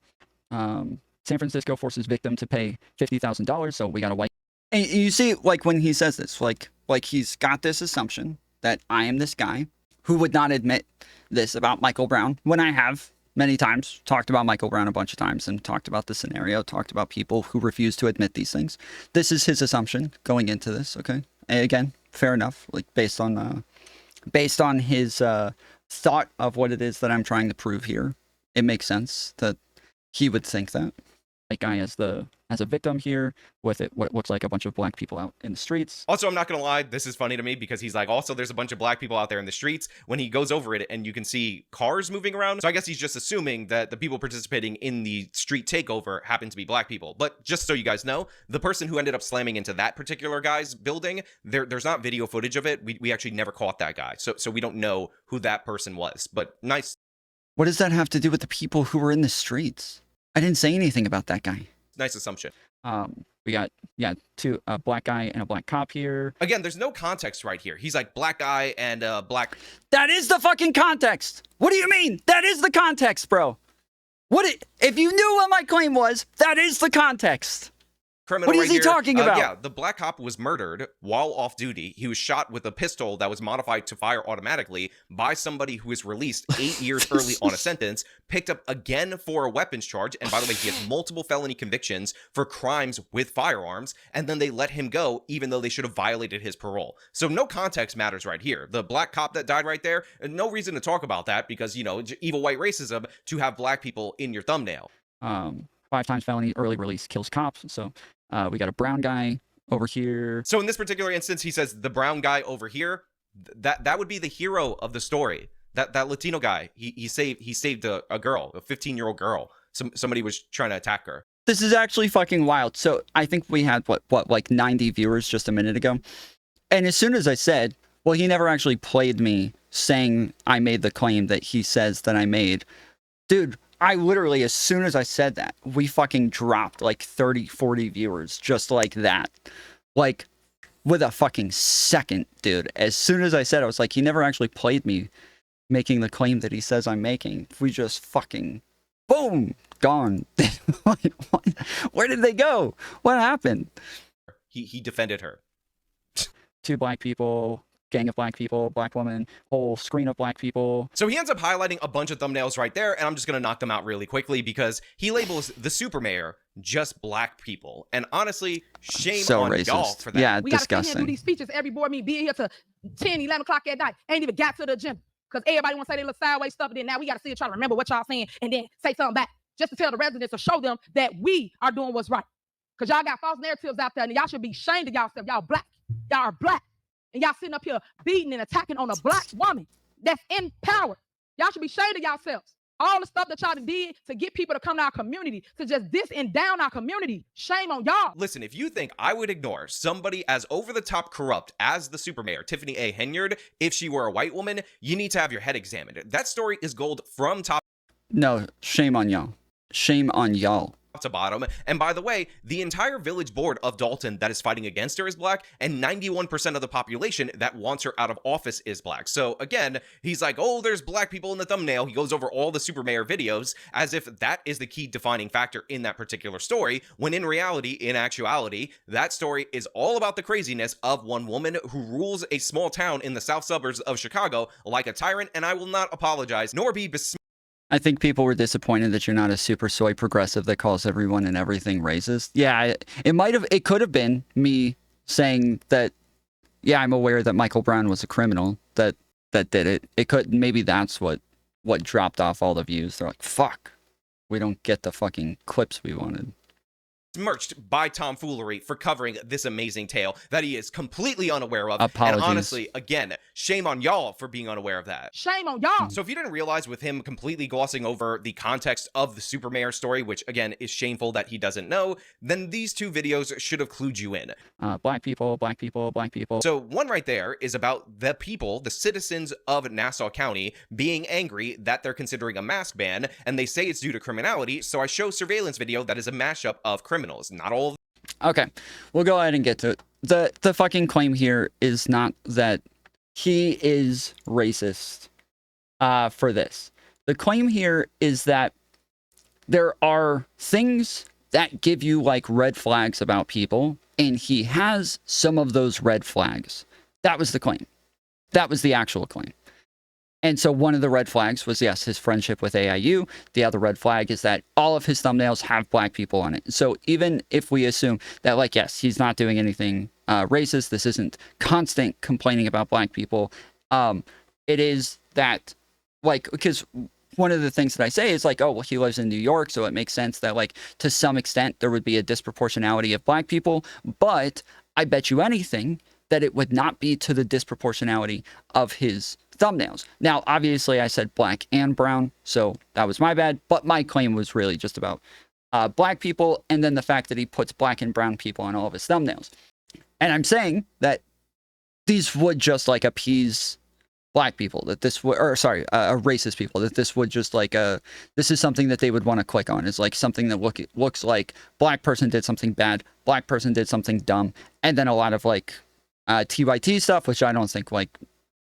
San Francisco forces victim to pay $50,000, so we got to wipe. And you see, like, when he says this, like he's got this assumption that I am this guy who would not admit this about Michael Brown, when I have many times talked about Michael Brown a bunch of times and talked about the scenario, talked about people who refuse to admit these things. This is his assumption going into this, okay? And again, fair enough, like, based on his thought of what it is that I'm trying to prove here. It makes sense that he would think that. Guy as a victim here with what looks like a bunch of black people out in the streets. Also, I'm not gonna lie, this is funny to me because he's like, also there's a bunch of black people out there in the streets when he goes over it and you can see cars moving around. So I guess he's just assuming that the people participating in the street takeover happen to be black people. But just so you guys know, the person who ended up slamming into that particular guy's building, there's not video footage of it. We actually never caught that guy. So we don't know who that person was, but nice. What does that have to do with the people who were in the streets? I didn't say anything about that guy. Nice assumption. We got, a black guy and a black cop here. Again, there's no context right here. He's like black guy and black. That is the fucking context. What do you mean? That is the context, bro. If you knew what my claim was, that is the context. criminal. What is he talking about? Yeah, the black cop was murdered while off duty. He was shot with a pistol that was modified to fire automatically by somebody who was released 8 years early on a sentence, picked up again for a weapons charge. And by the way, he has multiple felony convictions for crimes with firearms. And then they let him go, even though they should have violated his parole. So no context matters right here. The black cop that died right there, no reason to talk about that because, you know, evil white racism to have black people in your thumbnail. 5 times felony, early release, kills cops. So we got a brown guy over here. So in this particular instance, he says the brown guy over here, that would be the hero of the story. That Latino guy, he saved a girl, a 15-year-old girl. Somebody was trying to attack her. This is actually fucking wild. So I think we had what like 90 viewers just a minute ago. And as soon as I said, well, he never actually played me saying I made the claim that he says that I made. Dude, I literally, as soon as I said that, we fucking dropped like 30, 40 viewers just like that. Like, with a fucking second, dude. As soon as I said, I was like, he never actually played me making the claim that he says I'm making. We just fucking, boom, gone. Where did they go? What happened? He defended her. 2 black people, gang of black people, black woman, whole screen of black people. So he ends up highlighting a bunch of thumbnails right there, and I'm just going to knock them out really quickly because he labels the super mayor just black people. And honestly, shame on y'all for that. Yeah, we disgusting. gotta sit here and do these speeches every board meeting, being here to 10, 11 o'clock at night. Ain't even got to the agenda because everybody want to say they little sideways stuff, and then now we got to sit here trying to remember what y'all saying and then say something back just to tell the residents or show them that we are doing what's right. Because y'all got false narratives out there, and y'all should be ashamed of y'allself. Y'all black. Y'all are black. And y'all sitting up here beating and attacking on a black woman that's in power. Y'all should be ashamed of yourselves. All the stuff that y'all did to get people to come to our community, to just diss and down our community. Shame on y'all. Listen, if you think I would ignore somebody as over-the-top corrupt as the super mayor, Tiffany A. Henyard, if she were a white woman, you need to have your head examined. That story is gold from top. No, shame on y'all. Shame on y'all. To bottom. And by the way, the entire village board of Dalton that is fighting against her is black, and 91% of the population that wants her out of office is black. So again, he's like, oh, there's black people in the thumbnail. He goes over all the super mayor videos as if that is the key defining factor in that particular story, when in reality, in actuality, that story is all about the craziness of one woman who rules a small town in the south suburbs of Chicago like a tyrant, and I will not apologize nor be besmirched. I think people were disappointed that you're not a super soy progressive that calls everyone and everything racist. Yeah, it could have been me saying that, yeah, I'm aware that Michael Brown was a criminal that did it. It could, maybe that's what dropped off all the views. They're like, fuck, we don't get the fucking clips we wanted. Smirched by Tomfoolery for covering this amazing tale that he is completely unaware of. Apologies. And honestly, again, shame on y'all for being unaware of that. Shame on y'all. So if you didn't realize with him completely glossing over the context of the super mayor story, which again is shameful that he doesn't know, then these 2 videos should have clued you in. Black people, black people, black people. So one right there is about the people, the citizens of Nassau County, being angry that they're considering a mask ban, and they say it's due to criminality. So I show surveillance video that is a mashup of criminals, not all of them. Okay, we'll go ahead and get to it. The fucking claim here is not that he is racist for this. The claim here is that there are things that give you like red flags about people, and he has some of those red flags. That was the claim. That was the actual claim. And so one of the red flags was, yes, his friendship with AIU. The other red flag is that all of his thumbnails have black people on it. So even if we assume that, like, yes, he's not doing anything racist, this isn't constant complaining about black people, it is that, like, because one of the things that I say is like, oh, well, he lives in New York, so it makes sense that, like, to some extent there would be a disproportionality of black people. But I bet you anything that it would not be to the disproportionality of his thumbnails. Now, obviously, I said black and brown, so that was my bad. But my claim was really just about black people, and then the fact that he puts black and brown people on all of his thumbnails. And I'm saying that these would just like appease black people, that this would, or sorry, racist people, that this would just like, this is something that they would want to click on. It's like something that looks like black person did something bad, black person did something dumb, and then a lot of like TYT stuff, which I don't think, like,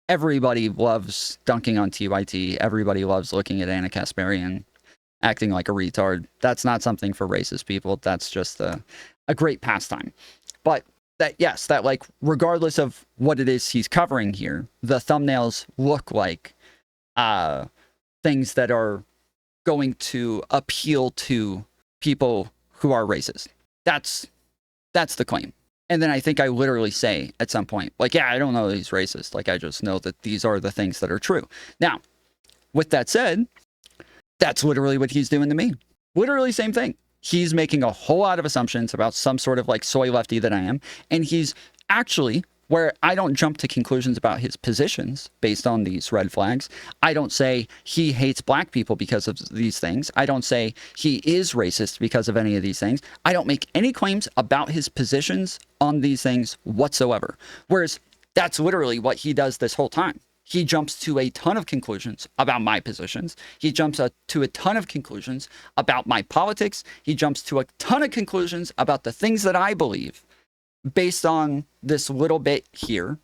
everybody loves dunking on TYT. Everybody loves looking at Anna Kasparian acting like a retard. That's not something for racist people. That's just a great pastime. But that, yes, that like, regardless of what it is he's covering here, the thumbnails look like things that are going to appeal to people who are racist. That's the claim. And then I think I literally say at some point, like, yeah, I don't know that he's racist. Like, I just know that these are the things that are true. Now, with that said, that's literally what he's doing to me. Literally same thing. He's making a whole lot of assumptions about some sort of like soy lefty that I am. And he's actually, where I don't jump to conclusions about his positions based on these red flags. I don't say he hates black people because of these things. I don't say he is racist because of any of these things. I don't make any claims about his positions on these things whatsoever. Whereas that's literally what he does this whole time. He jumps to a ton of conclusions about my positions. He jumps to a ton of conclusions about my politics. He jumps to a ton of conclusions about the things that I believe based on this little bit here,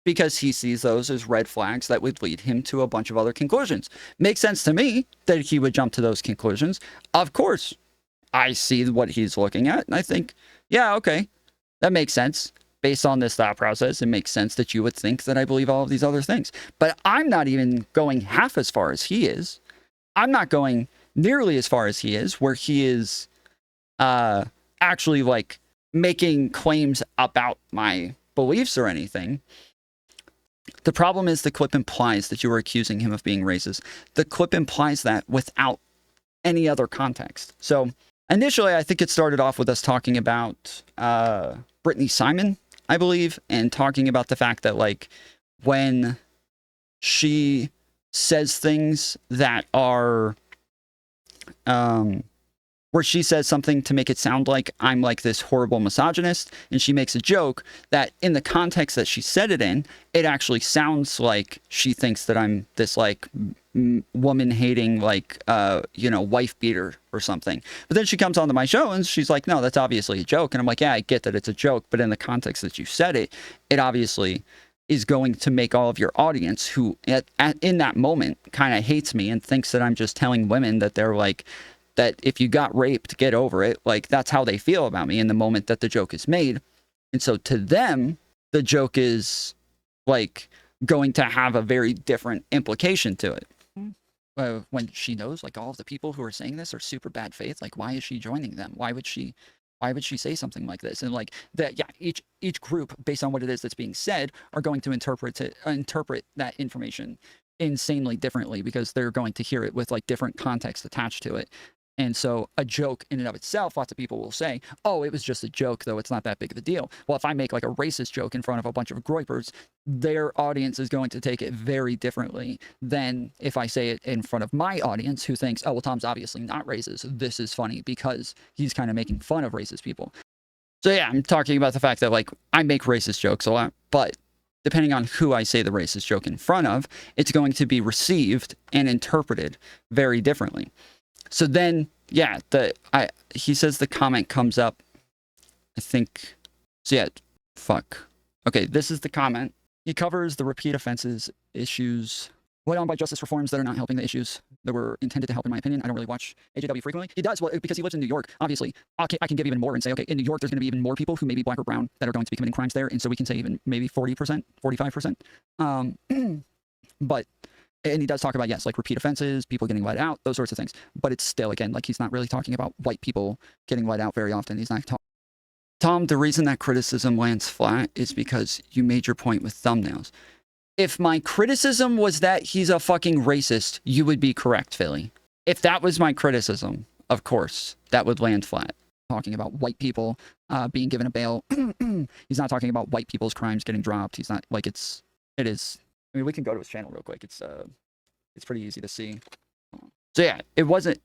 because he sees those as red flags that would lead him to a bunch of other conclusions. Makes sense to me that he would jump to those conclusions. Of course, I see what he's looking at, and I think, yeah, okay, that makes sense. Based on this thought process, it makes sense that you would think that I believe all of these other things. But I'm not even going half as far as he is. I'm not going nearly as far as he is, where he is actually like making claims about my beliefs or anything. The problem is the clip implies that you were accusing him of being racist. The clip implies that without any other context. So initially, I think it started off with us talking about Brittany Simon, I believe, and talking about the fact that like when she says things that are where she says something to make it sound like I'm like this horrible misogynist, and she makes a joke that in the context that she said it in, it actually sounds like she thinks that I'm this like woman hating, like, wife beater or something. But then she comes onto my show and she's like, no, that's obviously a joke. And I'm like, yeah, I get that it's a joke, but in the context that you said it, it obviously is going to make all of your audience who in that moment kind of hates me and thinks that I'm just telling women that they're like, that if you got raped, get over it. Like, that's how they feel about me in the moment that the joke is made. And so to them, the joke is like going to have a very different implication to it. When she knows like all of the people who are saying this are super bad faith, like why is she joining them? Why would she say something like this? And like that, yeah, each group based on what it is that's being said are going to interpret that information insanely differently, because they're going to hear it with like different context attached to it. And so a joke in and of itself, lots of people will say, oh, it was just a joke, though it's not that big of a deal. Well, if I make like a racist joke in front of a bunch of groypers, their audience is going to take it very differently than if I say it in front of my audience who thinks, oh, well, Tom's obviously not racist. This is funny because he's kind of making fun of racist people. So yeah, I'm talking about the fact that like I make racist jokes a lot, but depending on who I say the racist joke in front of, it's going to be received and interpreted very differently. So then, yeah, he says the comment comes up, I think, so yeah, fuck. Okay, this is the comment. He covers the repeat offenses issues laid on by justice reforms that are not helping the issues that were intended to help, in my opinion. I don't really watch AJW frequently. He does, well, because he lives in New York, obviously. Okay, I can give even more and say, okay, in New York, there's going to be even more people who may be black or brown that are going to be committing crimes there, and so we can say even maybe 40%, 45%. But... And he does talk about, yes, like repeat offenses, people getting let out, those sorts of things. But it's still, again, like he's not really talking about white people getting let out very often. He's not talking. Tom, the reason that criticism lands flat is because you made your point with thumbnails. If my criticism was that he's a fucking racist, you would be correct, Philly. If that was my criticism, of course, that would land flat. Talking about white people being given a bail. He's not talking about white people's crimes getting dropped. He's not, like, it is... I mean, we can go to his channel real quick. It's pretty easy to see. So yeah, it wasn't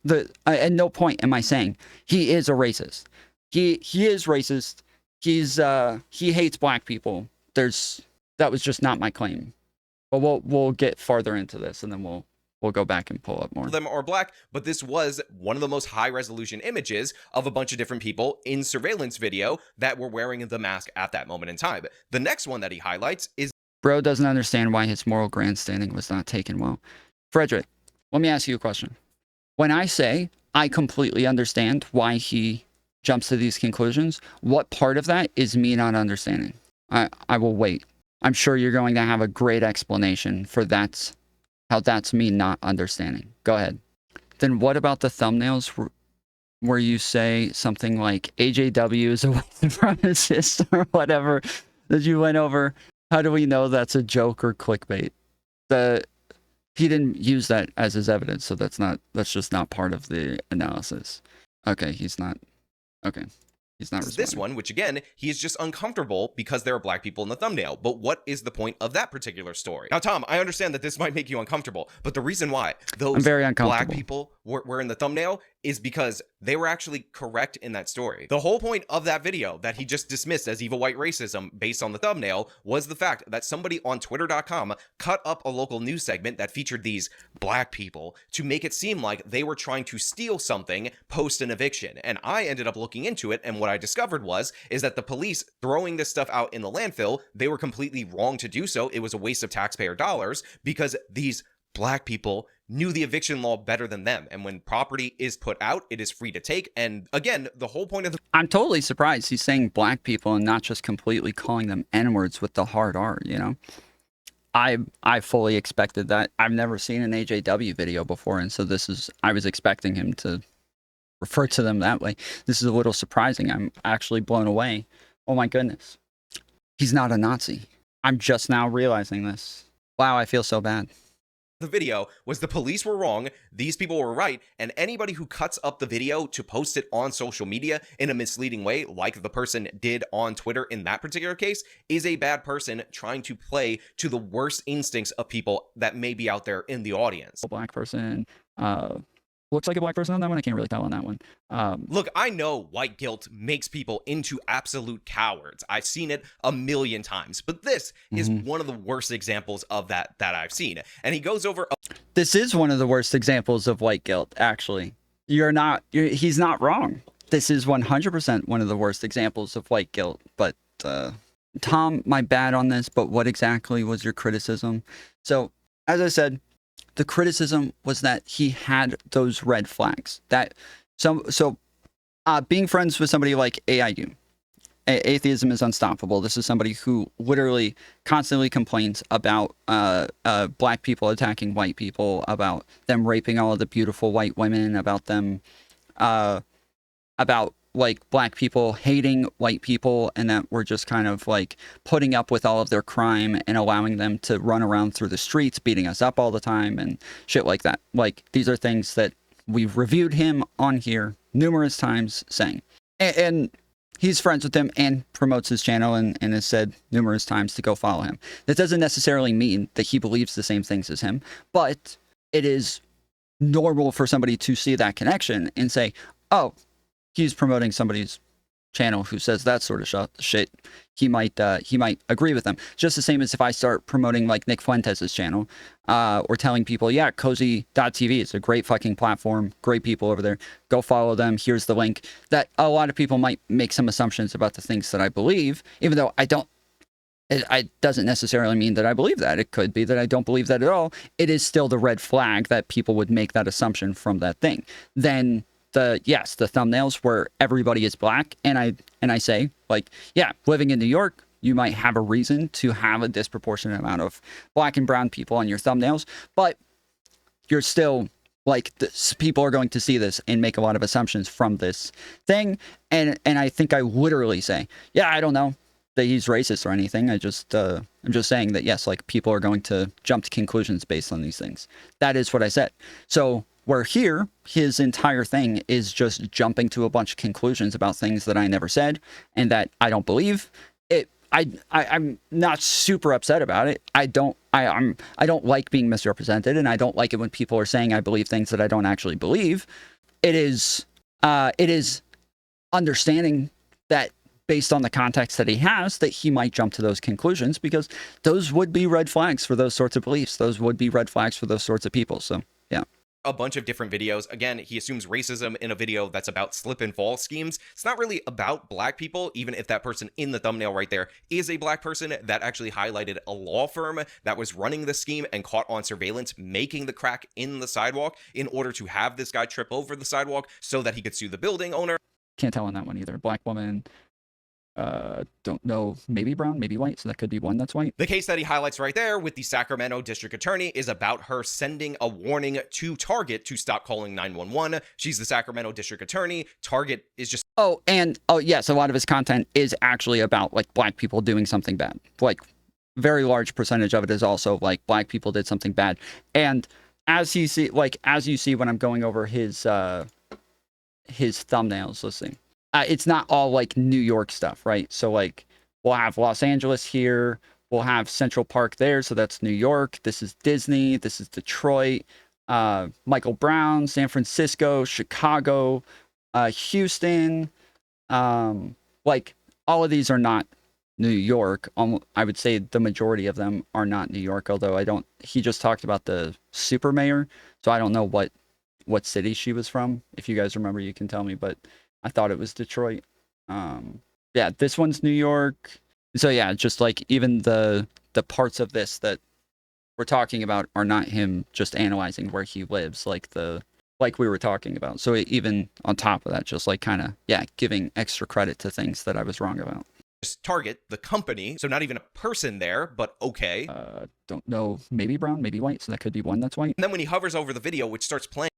at no point am I saying he is a racist. He is racist. He hates black people. That was just not my claim. But we'll get farther into this, and then we'll go back and pull up more. Them are black, but this was one of the most high resolution images of a bunch of different people in surveillance video that were wearing the mask at that moment in time. The next one that he highlights is Bro doesn't understand why his moral grandstanding was not taken well. Frederick, let me ask you a question. when I say I completely understand why he jumps to these conclusions, what part of that is me not understanding? I will wait. I'm sure you're going to have a great explanation for how that's me not understanding. Go ahead. Then what about the thumbnails where you say something like AJW is a white supremacist or whatever that you went over? How do we know that's a joke or clickbait? He didn't use that as his evidence, so that's just not part of the analysis. Okay, he's not. Okay. He's not this one, which again, he is just uncomfortable because there are black people in the thumbnail. But what is the point of that particular story? Now, Tom, I understand that this might make you uncomfortable, but the reason why those black people were in the thumbnail is because they were actually correct in that story. The whole point of that video that he just dismissed as evil white racism based on the thumbnail was the fact that somebody on twitter.com cut up a local news segment that featured these black people to make it seem like they were trying to steal something post an eviction. And I ended up looking into it, and what I discovered is that the police throwing this stuff out in the landfill, they were completely wrong to do so. It was a waste of taxpayer dollars because these black people knew the eviction law better than them. And when property is put out, it is free to take. And again, the whole point of I'm totally surprised he's saying black people and not just completely calling them N-words with the hard R, you know? I fully expected that. I've never seen an AJW video before, and so I was expecting him to refer to them that way. This is a little surprising. I'm actually blown away. Oh my goodness. He's not a Nazi. I'm just now realizing this. Wow, I feel so bad. The video was the police were wrong, these people were right, and anybody who cuts up the video to post it on social media in a misleading way, like the person did on Twitter in that particular case, is a bad person trying to play to the worst instincts of people that may be out there in the audience. A black person, looks like a black person on that one. I can't really tell on that one. Look, I know white guilt makes people into absolute cowards. I've seen it a million times, but this is one of the worst examples of that I've seen. And he goes over. This is one of the worst examples of white guilt, actually. He's not wrong. This is 100% one of the worst examples of white guilt. But Tom, my bad on this, but what exactly was your criticism? So, as I said, the criticism was that he had those red flags. Being friends with somebody like AIU, Atheism is Unstoppable. This is somebody who literally constantly complains about black people attacking white people, about them raping all of the beautiful white women, about them, about like black people hating white people, and that we're just kind of like putting up with all of their crime and allowing them to run around through the streets, beating us up all the time and shit like that. Like, these are things that we've reviewed him on here numerous times saying. And he's friends with him and promotes his channel and has said numerous times to go follow him. That doesn't necessarily mean that he believes the same things as him, but it is normal for somebody to see that connection and say, oh, he's promoting somebody's channel who says that sort of shit. He might agree with them. Just the same as if I start promoting like Nick Fuentes' channel, or telling people, yeah, cozy.tv is a great fucking platform, great people over there, go follow them, here's the link. That a lot of people might make some assumptions about the things that I believe, even though I don't. It doesn't necessarily mean that I believe that. It could be that I don't believe that at all. It is still the red flag that people would make that assumption from that thing. Then the thumbnails where everybody is black, and I say, like, yeah, living in New York, you might have a reason to have a disproportionate amount of black and brown people on your thumbnails, but you're still like, people are going to see this and make a lot of assumptions from this thing, and I think I literally say, yeah, I don't know that he's racist or anything. I'm just saying that, yes, like, people are going to jump to conclusions based on these things. That is what I said. So where here, his entire thing is just jumping to a bunch of conclusions about things that I never said and that I don't believe. I'm not super upset about it. I don't like being misrepresented, and I don't like it when people are saying I believe things that I don't actually believe. It is understanding that based on the context that he has, that he might jump to those conclusions, because those would be red flags for those sorts of beliefs. Those would be red flags for those sorts of people. So, yeah. a bunch of different videos. Again, he assumes racism in a video that's about slip and fall schemes. It's not really about black people, even if that person in the thumbnail right there is a black person. That actually highlighted a law firm that was running the scheme and caught on surveillance making the crack in the sidewalk in order to have this guy trip over the sidewalk so that he could sue the building owner. Can't tell on that one either. Black woman, don't know, maybe brown, maybe white, so that could be one that's white. The case that he highlights right there with the Sacramento district attorney is about her sending a warning to Target to stop calling 911. She's the Sacramento district attorney. Target is just... Oh, yes, a lot of his content is actually about, like, black people doing something bad. Like, very large percentage of it is also, like, black people did something bad. And as you see when I'm going over his thumbnails, let's see. It's not all like New York stuff, right? So like we'll have Los Angeles here, we'll have Central Park there, so that's New York. This is Disney, this is Detroit, Michael Brown, San Francisco, Chicago, Houston. Like all of these are not New York. I would say the majority of them are not New York, although he just talked about the super mayor, so I don't know what city she was from. If you guys remember, you can tell me, but I thought it was Detroit. Yeah, this one's New York. So yeah, just like even the parts of this that we're talking about are not him just analyzing where he lives, like we were talking about. So even on top of that, just like kind of, yeah, giving extra credit to things that I was wrong about. Target, the company, so not even a person there, but okay. Don't know, maybe brown, maybe white, so that could be one that's white. And then when he hovers over the video, which starts playing.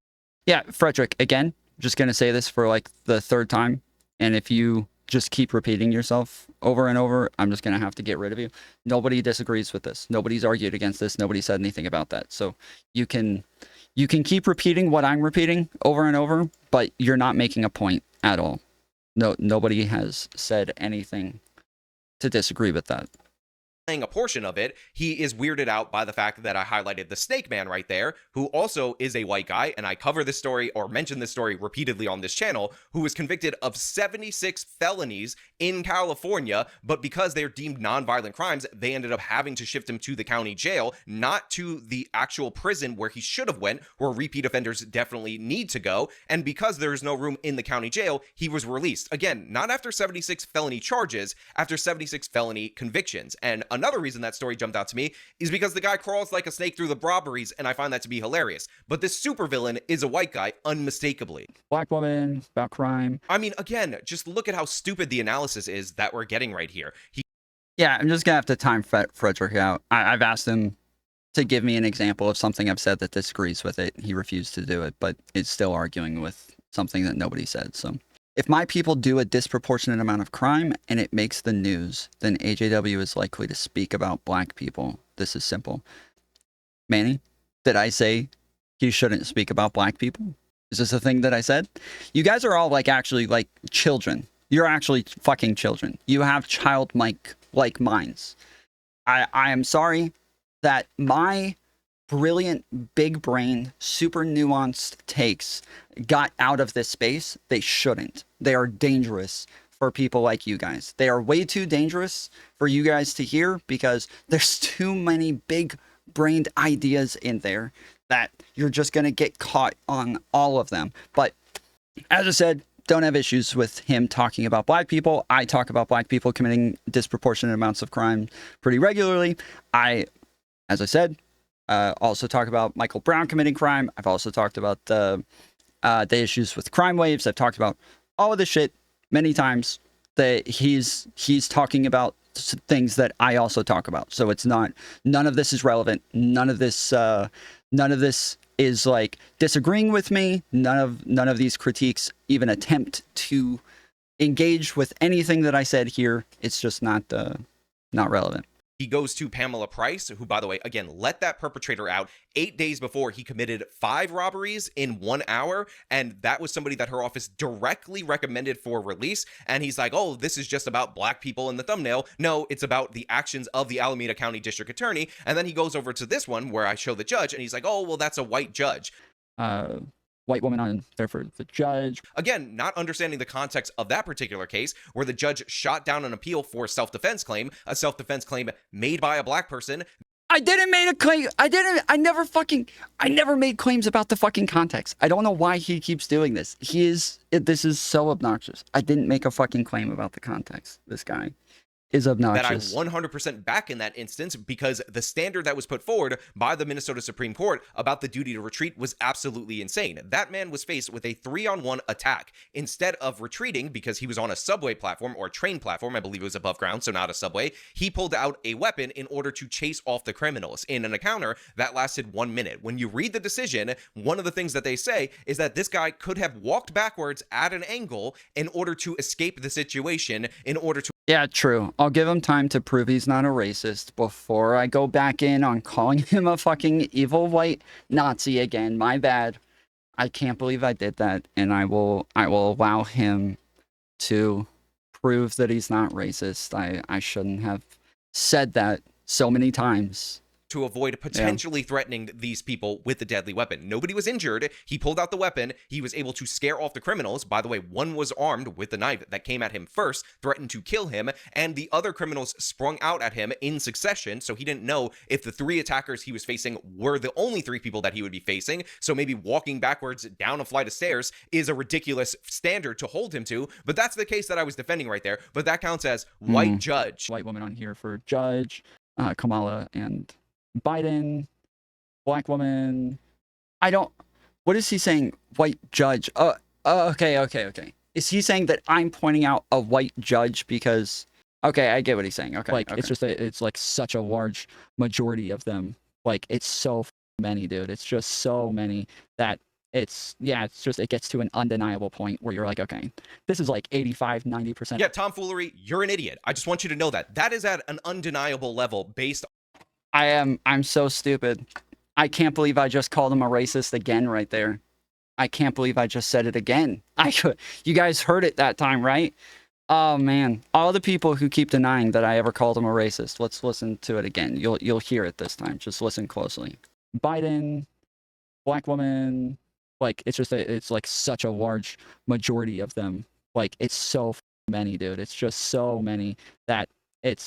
Yeah, Frederick, again, just going to say this for like the third time. And if you just keep repeating yourself over and over, I'm just going to have to get rid of you. Nobody disagrees with this. Nobody's argued against this. Nobody said anything about that. So you can keep repeating what I'm repeating over and over, but you're not making a point at all. No, nobody has said anything to disagree with that. Playing a portion of it, he is weirded out by the fact that I highlighted the Snake Man right there, who also is a white guy, and I cover this story or mention this story repeatedly on this channel, who was convicted of 76 felonies in California, but because they're deemed nonviolent crimes, they ended up having to shift him to the county jail, not to the actual prison where he should have went, where repeat offenders definitely need to go, and because there is no room in the county jail, he was released. Again, not after 76 felony charges, after 76 felony convictions. And another reason that story jumped out to me is because the guy crawls like a snake through the robberies, and I find that to be hilarious. But this supervillain is a white guy, unmistakably. Black woman, about crime. I mean, again, just look at how stupid the analysis is that we're getting right here. Yeah, I'm just going to have to time Frederick out. I've asked him to give me an example of something I've said that disagrees with it. He refused to do it, but it's still arguing with something that nobody said, so... If my people do a disproportionate amount of crime and it makes the news, then AJW is likely to speak about black people. This is simple. Manny, did I say you shouldn't speak about black people? Is this a thing that I said? You guys are all like actually like children. You're actually fucking children. You have childlike minds. I am sorry that my brilliant, big brain, super nuanced takes got out of this space. They shouldn't. They are dangerous for people like you guys. They are way too dangerous for you guys to hear because there's too many big brained ideas in there that you're just going to get caught on all of them. But as I said, don't have issues with him talking about black people. I talk about black people committing disproportionate amounts of crime pretty regularly. As I said, also talk about Michael Brown committing crime. I've also talked about the issues with crime waves. I've talked about all of this shit many times. That he's talking about things that I also talk about. So it's not, none of this is relevant. None of this is like disagreeing with me. None of these critiques even attempt to engage with anything that I said here. It's just not relevant. He goes to Pamela Price, who, by the way, again, let that perpetrator out 8 days before he committed 5 robberies in 1 hour. And that was somebody that her office directly recommended for release. And he's like, oh, this is just about black people in the thumbnail. No, it's about the actions of the Alameda County District Attorney. And then he goes over to this one where I show the judge and he's like, oh, well, that's a white judge. White woman on there for the judge. Again, not understanding the context of that particular case where the judge shot down an appeal for a self-defense claim made by a black person. I didn't make a claim. I never made claims about the fucking context. I don't know why he keeps doing this. This is so obnoxious. I didn't make a fucking claim about the context. This guy is obnoxious. That I 100% back in that instance, because the standard that was put forward by the Minnesota Supreme Court about the duty to retreat was absolutely insane. That man was faced with a 3-on-1 attack. Instead of retreating, because he was on a subway platform or a train platform, I believe it was above ground, so not a subway, he pulled out a weapon in order to chase off the criminals in an encounter that lasted 1 minute. When you read the decision, one of the things that they say is that this guy could have walked backwards at an angle in order to escape the situation, in order to... Yeah, true. I'll give him time to prove he's not a racist before I go back in on calling him a fucking evil white Nazi again. My bad. I can't believe I did that, and I will allow him to prove that he's not racist. I shouldn't have said that so many times. To avoid potentially threatening these people with a deadly weapon. Nobody was injured. He pulled out the weapon. He was able to scare off the criminals. By the way, one was armed with the knife that came at him first, threatened to kill him, and the other criminals sprung out at him in succession, so he didn't know if the 3 attackers he was facing were the only 3 people that he would be facing, so maybe walking backwards down a flight of stairs is a ridiculous standard to hold him to, but that's the case that I was defending right there, but that counts as white judge. White woman on here for judge, Kamala and Biden, black woman. What is he saying? White judge. Okay. Is he saying that I'm pointing out a white judge because, okay, I get what he's saying. Okay. It's just that it's like such a large majority of them. Like, it's so many, dude. It's just so many that it gets to an undeniable point where you're like, okay, this is like 85, 90%. Yeah, tomfoolery, you're an idiot. I just want you to know that. That is at an undeniable level based I'm so stupid. I can't believe I just called him a racist again right there. I can't believe I just said it again. You guys heard it that time, right? Oh man, all the people who keep denying that I ever called him a racist. Let's listen to it again. You'll hear it this time. Just listen closely. Biden, black woman, like it's like such a large majority of them. Like, it's so many, dude. It's just so many that it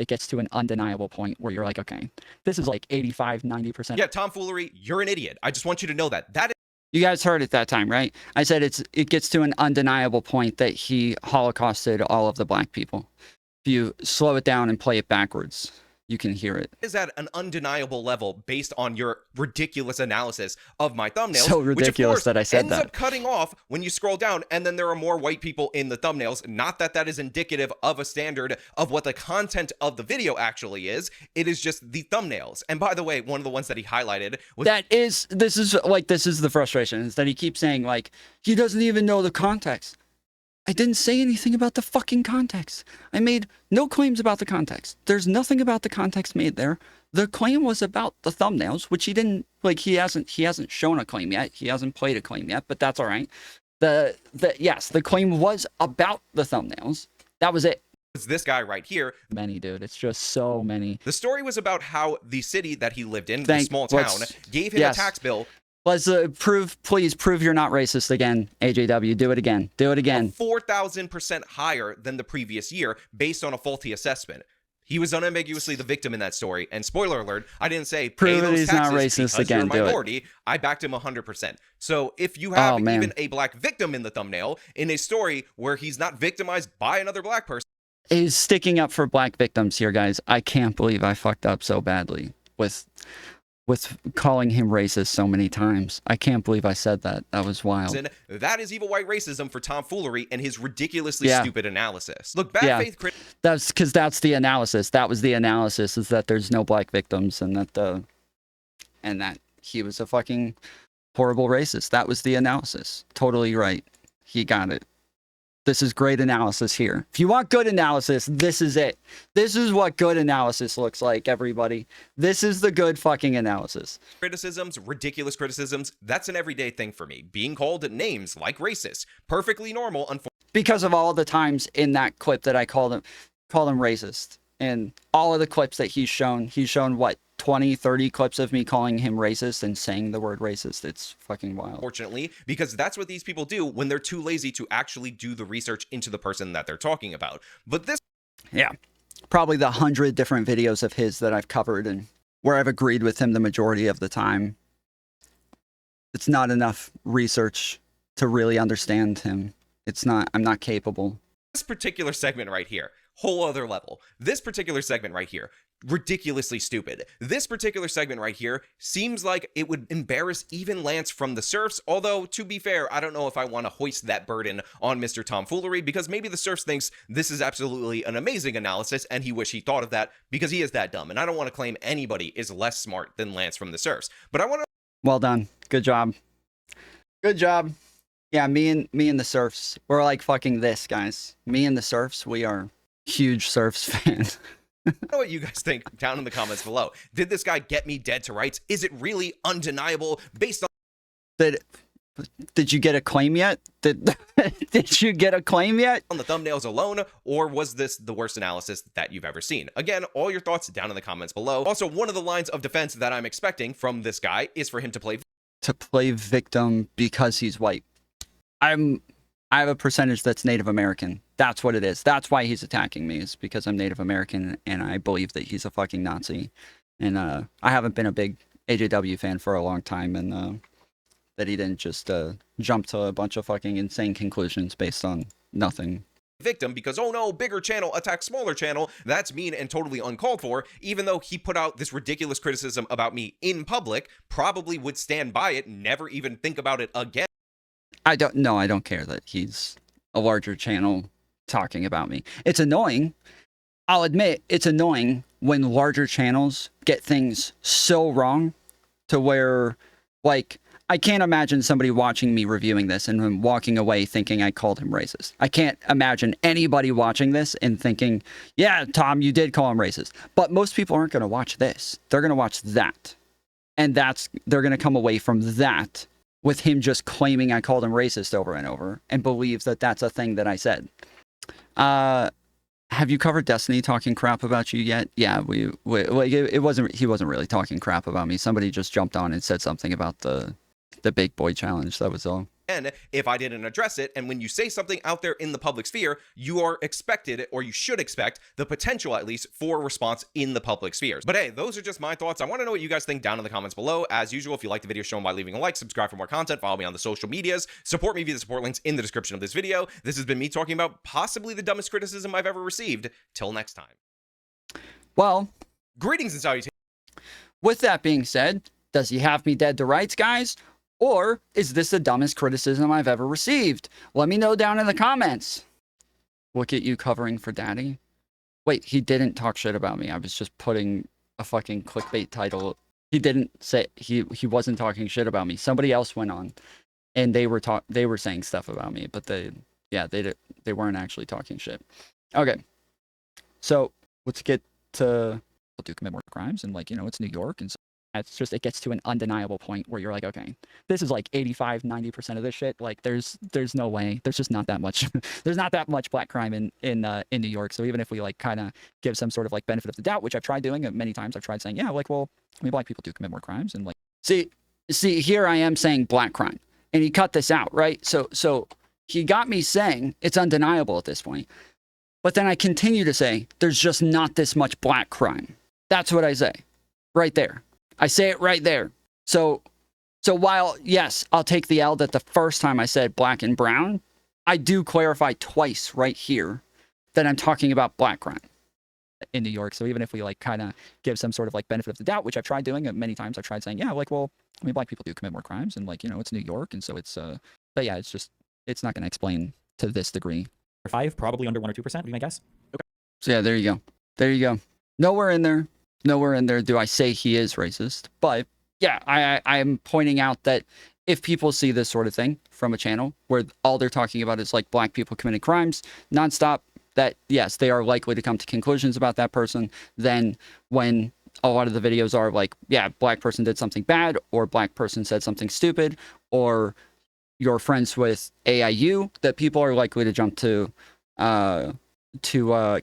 gets to an undeniable point where you're like, okay, this is like 85, 90%. Yeah, tomfoolery, you're an idiot. I just want you to know that. You guys heard it that time, right? I said it gets to an undeniable point that he holocausted all of the black people. If you slow it down and play it backwards, you can hear it. Is at an undeniable level based on your ridiculous analysis of my thumbnails. So ridiculous, which of course that I said ends up cutting off when you scroll down, and then there are more white people in the thumbnails. Not that that is indicative of a standard of what the content of the video actually is. It is just the thumbnails. And by the way, one of the ones that he highlighted was this is the frustration, is that he keeps saying, like, he doesn't even know the context. I didn't say anything about the fucking context. I made no claims about the context. There's nothing about the context made there. The claim was about the thumbnails, which he didn't, like, he hasn't shown a claim yet. He hasn't played a claim yet, but that's all right. Yes, the claim was about the thumbnails. That was it. It's this guy right here. Many, dude. It's just so many. The story was about how the city that he lived in, the small town, gave him a tax bill. Let's please prove you're not racist again, AJW. Do it again. Do it again. 4,000% higher than the previous year based on a faulty assessment. He was unambiguously the victim in that story. And spoiler alert, I didn't say pay those he's taxes not racist because again. you're a minority. I backed him 100%. So if you have even a black victim in the thumbnail in a story where he's not victimized by another black person. He's sticking up for black victims here, guys. I can't believe I fucked up so badly with calling him racist so many times. I can't believe I said that. That was wild. That is evil white racism for tomfoolery and his ridiculously stupid analysis. Look, bad faith criticism. That's because that's the analysis. That was the analysis, is that there's no black victims and that he was a fucking horrible racist. That was the analysis. Totally right. He got it. This is great analysis here. If you want good analysis, this is it. This is what good analysis looks like, everybody. This is the good fucking analysis. Criticisms, ridiculous criticisms, that's an everyday thing for me. Being called names like racist, perfectly normal, unfortunately. Because of all the times in that clip that I called him racist. And all of the clips that he's shown what, 20, 30 clips of me calling him racist and saying the word racist. It's fucking wild. Fortunately, because that's what these people do when they're too lazy to actually do the research into the person that they're talking about. But this... Yeah. probably the 100 different videos of his that I've covered and where I've agreed with him the majority of the time. It's not enough research to really understand him. I'm not capable. This particular segment right here, whole other level. This particular segment right here, ridiculously stupid. This particular segment right here seems like it would embarrass even Lance from the Serfs, although, to be fair, I don't know if I want to hoist that burden on Mr. Tomfoolery, because maybe the Serfs thinks this is absolutely an amazing analysis, and he wish he thought of that, because he is that dumb, and I don't want to claim anybody is less smart than Lance from the Serfs. But I want to... Well done. Good job. Good job. Yeah, me and the Serfs, we're like fucking this, guys. Me and the Serfs, we are huge Serfs fans. I know what you guys think down in the comments below. Did this guy get me dead to rights? Is it really undeniable based on... Did you get a claim yet? Did you get a claim yet? On the thumbnails alone, or was this the worst analysis that you've ever seen? Again, all your thoughts down in the comments below. Also, one of the lines of defense that I'm expecting from this guy is for him to play victim because he's white. I have a percentage that's Native American. That's what it is. That's why he's attacking me, is because I'm Native American and I believe that he's a fucking Nazi. And I haven't been a big AJW fan for a long time, and that he didn't just jump to a bunch of fucking insane conclusions based on nothing. Victim because, oh no, bigger channel attacks smaller channel. That's mean and totally uncalled for, even though he put out this ridiculous criticism about me in public, probably would stand by it, never even think about it again. I don't care that he's a larger channel talking about me. It's annoying. I'll admit it's annoying when larger channels get things so wrong to where, like, I can't imagine somebody watching me reviewing this and then walking away thinking I called him racist. I can't imagine anybody watching this and thinking, yeah, Tom, you did call him racist. But most people aren't going to watch this. They're going to watch that. And they're going to come away from that with him just claiming I called him racist over and over and believes that that's a thing that I said. Have you covered Destiny talking crap about you yet? Yeah, he wasn't really talking crap about me. Somebody just jumped on and said something about the big boy challenge. That was all. And if I didn't address it, and when you say something out there in the public sphere, you are expected, or you should expect, the potential at least for a response in the public spheres. But hey, those are just my thoughts. I want to know what you guys think down in the comments below. As usual, if you like the video, show them by leaving a like, subscribe for more content, follow me on the social medias, support me via the support links in the description of this video. This has been me talking about possibly the dumbest criticism I've ever received. Till next time. Well, greetings and salutations. With that being said, does he have me dead to rights, guys? Or is this the dumbest criticism I've ever received? Let me know down in the comments. Look at you covering for daddy. Wait, he didn't talk shit about me. I was just putting a fucking clickbait title. He didn't say, he wasn't talking shit about me. Somebody else went on and they were saying stuff about me, but they weren't actually talking shit. Okay. So let's get to, do commit more crimes, and, like, you know, it's New York, and so it's just, it gets to an undeniable point where you're like, okay, this is like 85-90% of this shit. Like, there's no way. There's just not that much. There's not that much black crime in New York. So even if we, like, kind of give some sort of, like, benefit of the doubt, which I've tried doing many times, I've tried saying, yeah, like, well, I mean, black people do commit more crimes, and, like, see, here I am saying black crime, and he cut this out, right? So he got me saying it's undeniable at this point, but then I continue to say there's just not this much black crime. That's what I say, right there. I say it right there. So while, yes, I'll take the L that the first time I said black and brown, I do clarify twice right here that I'm talking about black crime in New York. So even if we, like, kind of give some sort of, like, benefit of the doubt, which I've tried doing many times, I've tried saying, yeah, like, well, I mean, black people do commit more crimes, and, like, you know, it's New York, and so it's, but yeah, it's not going to explain to this degree. 5, probably under 1 or 2%, would be my guess. Okay. So yeah, there you go. There you go. Nowhere in there do I say he is racist, but yeah, I'm pointing out that if people see this sort of thing from a channel where all they're talking about is, like, black people committing crimes nonstop, that yes, they are likely to come to conclusions about that person. Then when a lot of the videos are like, yeah, black person did something bad, or black person said something stupid, or you're friends with AIU, that people are likely to jump to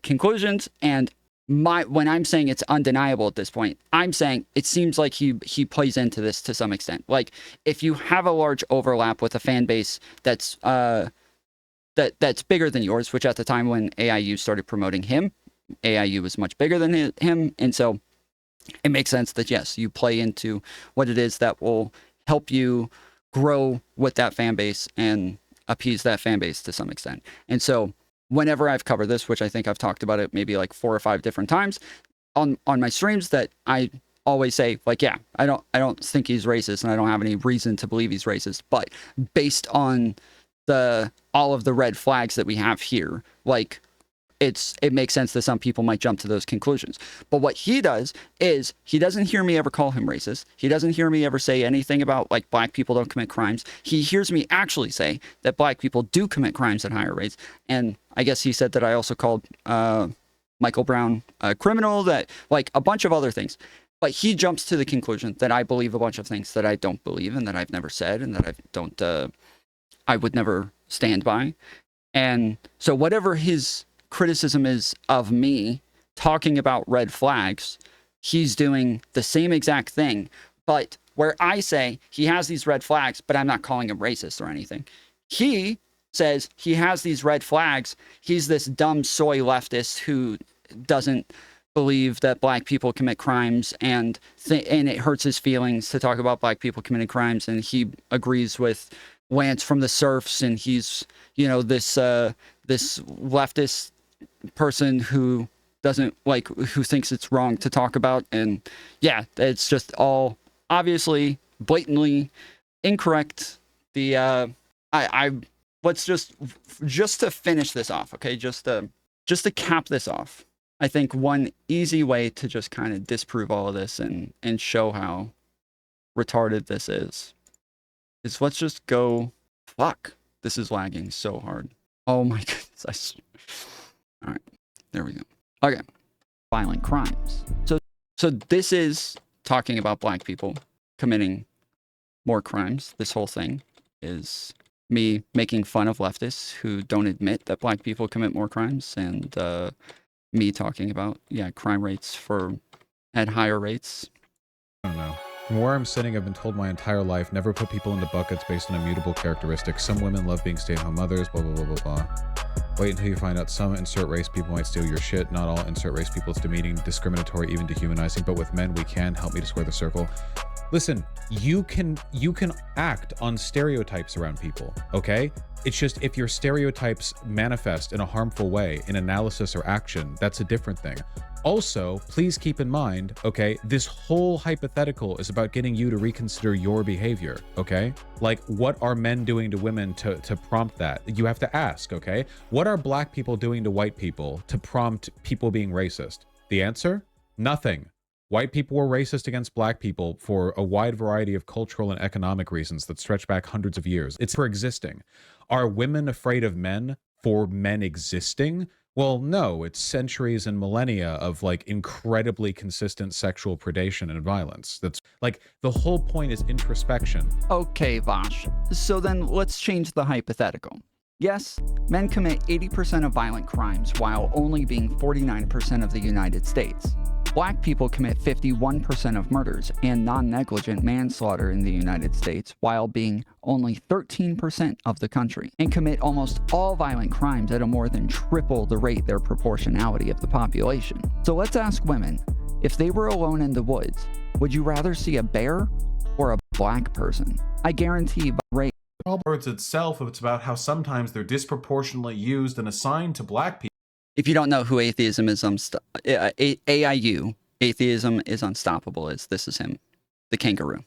conclusions. And when I'm saying it's undeniable at this point, I'm saying it seems like he plays into this to some extent. Like, if you have a large overlap with a fan base that's bigger than yours, which at the time when AIU started promoting him, AIU is much bigger than him. And so it makes sense that, yes, you play into what it is that will help you grow with that fan base and appease that fan base to some extent. And so whenever I've covered this, which I think I've talked about it maybe like 4 or 5 different times on my streams, that I always say, like, yeah, I don't think he's racist, and I don't have any reason to believe he's racist, but based on all of the red flags that we have here, like, it makes sense that some people might jump to those conclusions. But what he does is he doesn't hear me ever call him racist. He doesn't hear me ever say anything about, like, black people don't commit crimes. He hears me actually say that black people do commit crimes at higher rates. And I guess he said that I also called Michael Brown a criminal, that, like, a bunch of other things. But he jumps to the conclusion that I believe a bunch of things that I don't believe and that I've never said and that I would never stand by. And so whatever his criticism is of me talking about red flags, he's doing the same exact thing. But where I say he has these red flags, but I'm not calling him racist or anything, he says he has these red flags. He's this dumb soy leftist who doesn't believe that black people commit crimes, and it hurts his feelings to talk about black people committing crimes, and he agrees with Lance from the Serfs, and he's, you know, this leftist person who doesn't, like, who thinks it's wrong to talk about. And yeah, it's just all obviously blatantly incorrect. Let's just to finish this off, okay, just to cap this off, I think one easy way to just kind of disprove all of this and show how retarded this is let's just go, fuck, this is lagging so hard. Oh my goodness. All right, there we go. Okay, violent crimes. So this is talking about black people committing more crimes. This whole thing is me making fun of leftists who don't admit that black people commit more crimes, and me talking about, yeah, crime rates at higher rates. I don't know. From where I'm sitting, I've been told my entire life, never put people into buckets based on immutable characteristics. Some women love being stay-at-home mothers, blah, blah, blah, blah, blah. Wait until you find out some insert race people might steal your shit. Not all insert race people. It's demeaning, discriminatory, even dehumanizing. But with men, we can. Help me to square the circle. Listen, you can act on stereotypes around people, okay? It's just, if your stereotypes manifest in a harmful way in analysis or action, that's a different thing. Also, please keep in mind, okay, this whole hypothetical is about getting you to reconsider your behavior, okay? Like, what are men doing to women to prompt that? You have to ask, okay? What are black people doing to white people to prompt people being racist? The answer? Nothing. White people were racist against black people for a wide variety of cultural and economic reasons that stretch back hundreds of years. It's for existing. Are women afraid of men for men existing? Well, no, it's centuries and millennia of, like, incredibly consistent sexual predation and violence. That's, like, the whole point is introspection. Okay, Vosh. So then let's change the hypothetical. Yes, men commit 80% of violent crimes while only being 49% of the United States. Black people commit 51% of murders and non-negligent manslaughter in the United States while being only 13% of the country, and commit almost all violent crimes at a more than triple the rate their proportionality of the population. So let's ask women, if they were alone in the woods, would you rather see a bear or a black person? I guarantee rape. Words itself, it's about how sometimes they're disproportionately used and assigned to black people. If you don't know who atheism is, AIU, atheism is unstoppable, this is him, the kangaroo.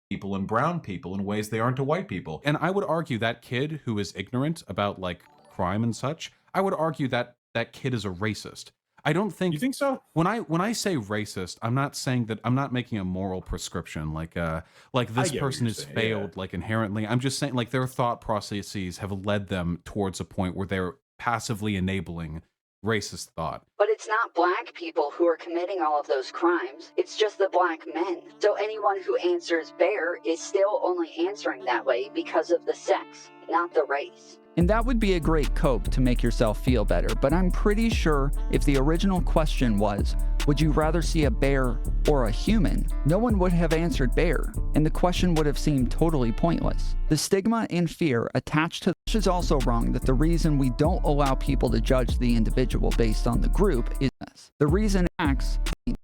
People and brown people in ways they aren't to white people. And I would argue that kid who is ignorant about, like, crime and such, I would argue that that kid is a racist. I don't think... You think so? When I say racist, I'm not saying that, I'm not making a moral prescription, like this person is failed, yeah, like, inherently. I'm just saying, like, their thought processes have led them towards a point where they're passively enabling racist thought. But it's not black people who are committing all of those crimes. It's just the black men. So anyone who answers bear is still only answering that way because of the sex, not the race. And that would be a great cope to make yourself feel better, but I'm pretty sure if the original question was, Would you rather see a bear or a human? No one would have answered bear, and the question would have seemed totally pointless. The stigma and fear attached to this is also wrong that the reason we don't allow people to judge the individual based on the group is this. The reason acts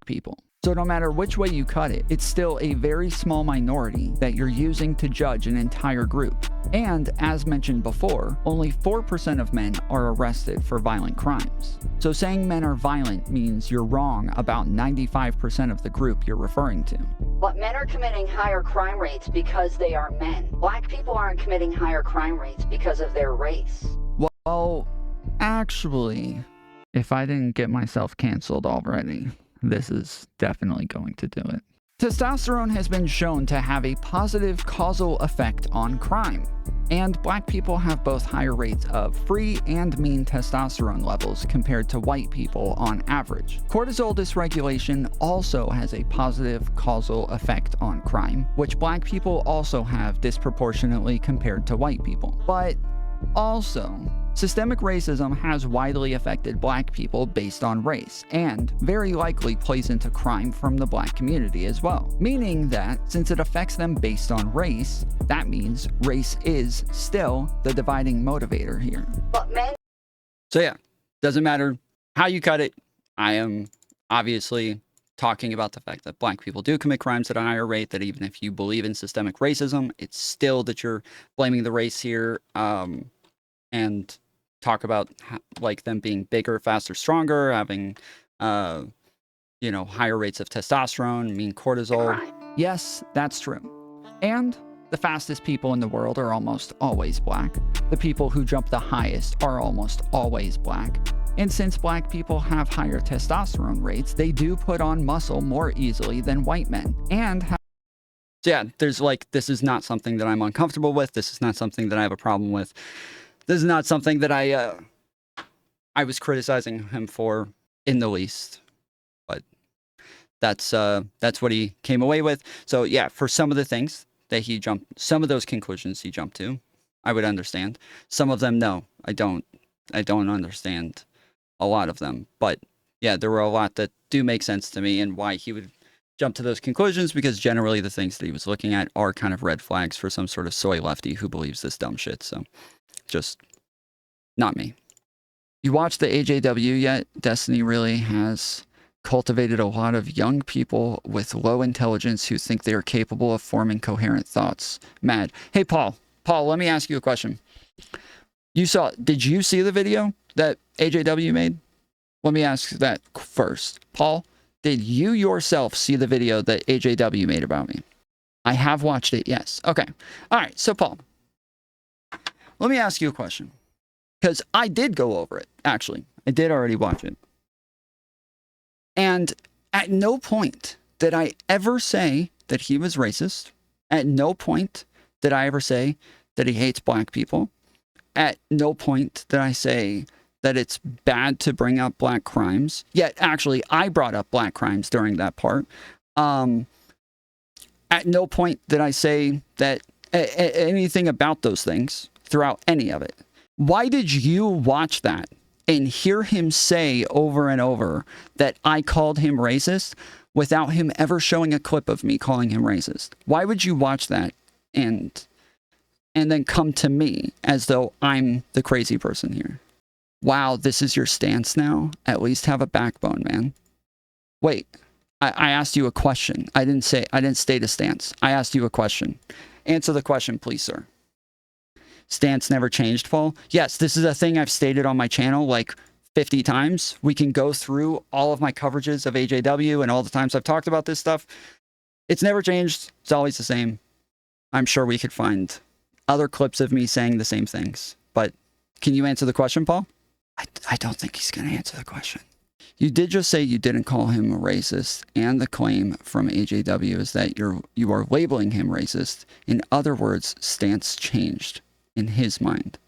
people. So no matter which way you cut it, it's still a very small minority that you're using to judge an entire group. And as mentioned before, only 4% of men are arrested for violent crimes. So saying men are violent means you're wrong about 95% of the group you're referring to. But men are committing higher crime rates because they are men. Black people aren't committing higher crime rates because of their race. Well, actually, if I didn't get myself canceled already, this is definitely going to do it. Testosterone has been shown to have a positive causal effect on crime, and black people have both higher rates of free and mean testosterone levels compared to white people on average. Cortisol dysregulation also has a positive causal effect on crime, which black people also have disproportionately compared to white people. But also, systemic racism has widely affected black people based on race, and very likely plays into crime from the black community as well. Meaning that, since it affects them based on race, that means race is still the dividing motivator here. But men... So yeah, doesn't matter how you cut it. I am obviously talking about the fact that black people do commit crimes at a higher rate, that even if you believe in systemic racism, it's still that you're blaming the race here, and talk about like them being bigger, faster, stronger, having, you know, higher rates of testosterone, mean cortisol. Yes, that's true. And the fastest people in the world are almost always black. The people who jump the highest are almost always black. And since black people have higher testosterone rates, they do put on muscle more easily than white men. And so yeah, there's like, this is not something that I'm uncomfortable with. This is not something that I have a problem with. This is not something that I was criticizing him for in the least. But that's what he came away with. So yeah, for some of the things that he jumped, some of those conclusions he jumped to, I would understand. Some of them, no, I don't understand a lot of them. But yeah, there were a lot that do make sense to me, and why he would jump to those conclusions, because generally the things that he was looking at are kind of red flags for some sort of soy lefty who believes this dumb shit. So just not me. You watched the AJW yet? Destiny really has cultivated a lot of young people with low intelligence who think they are capable of forming coherent thoughts. Mad. Hey, Paul, let me ask you a question. Did you see the video that AJW made? Let me ask that first. Paul, did you yourself see the video that AJW made about me? I have watched it, yes. Okay. All right, so Paul, let me ask you a question. Because I did go over it, actually. I did already watch it. And at no point did I ever say that he was racist. At no point did I ever say that he hates black people. At no point did I say that it's bad to bring up black crimes. Yet, actually, I brought up black crimes during that part. At no point did I say that anything about those things throughout any of it. Why did you watch that and hear him say over and over that I called him racist without him ever showing a clip of me calling him racist? Why would you watch that and then come to me as though I'm the crazy person here? Wow, this is your stance now? At least have a backbone, man. Wait, I asked you a question. I didn't state a stance. I asked you a question. Answer the question, please, sir. Stance never changed, Paul? Yes, this is a thing I've stated on my channel like 50 times. We can go through all of my coverages of AJW and all the times I've talked about this stuff. It's never changed. It's always the same. I'm sure we could find other clips of me saying the same things. But can you answer the question, Paul? I don't think he's going to answer the question. You did just say you didn't call him a racist, and the claim from AJW is that you are labeling him racist. In other words, stance changed in his mind.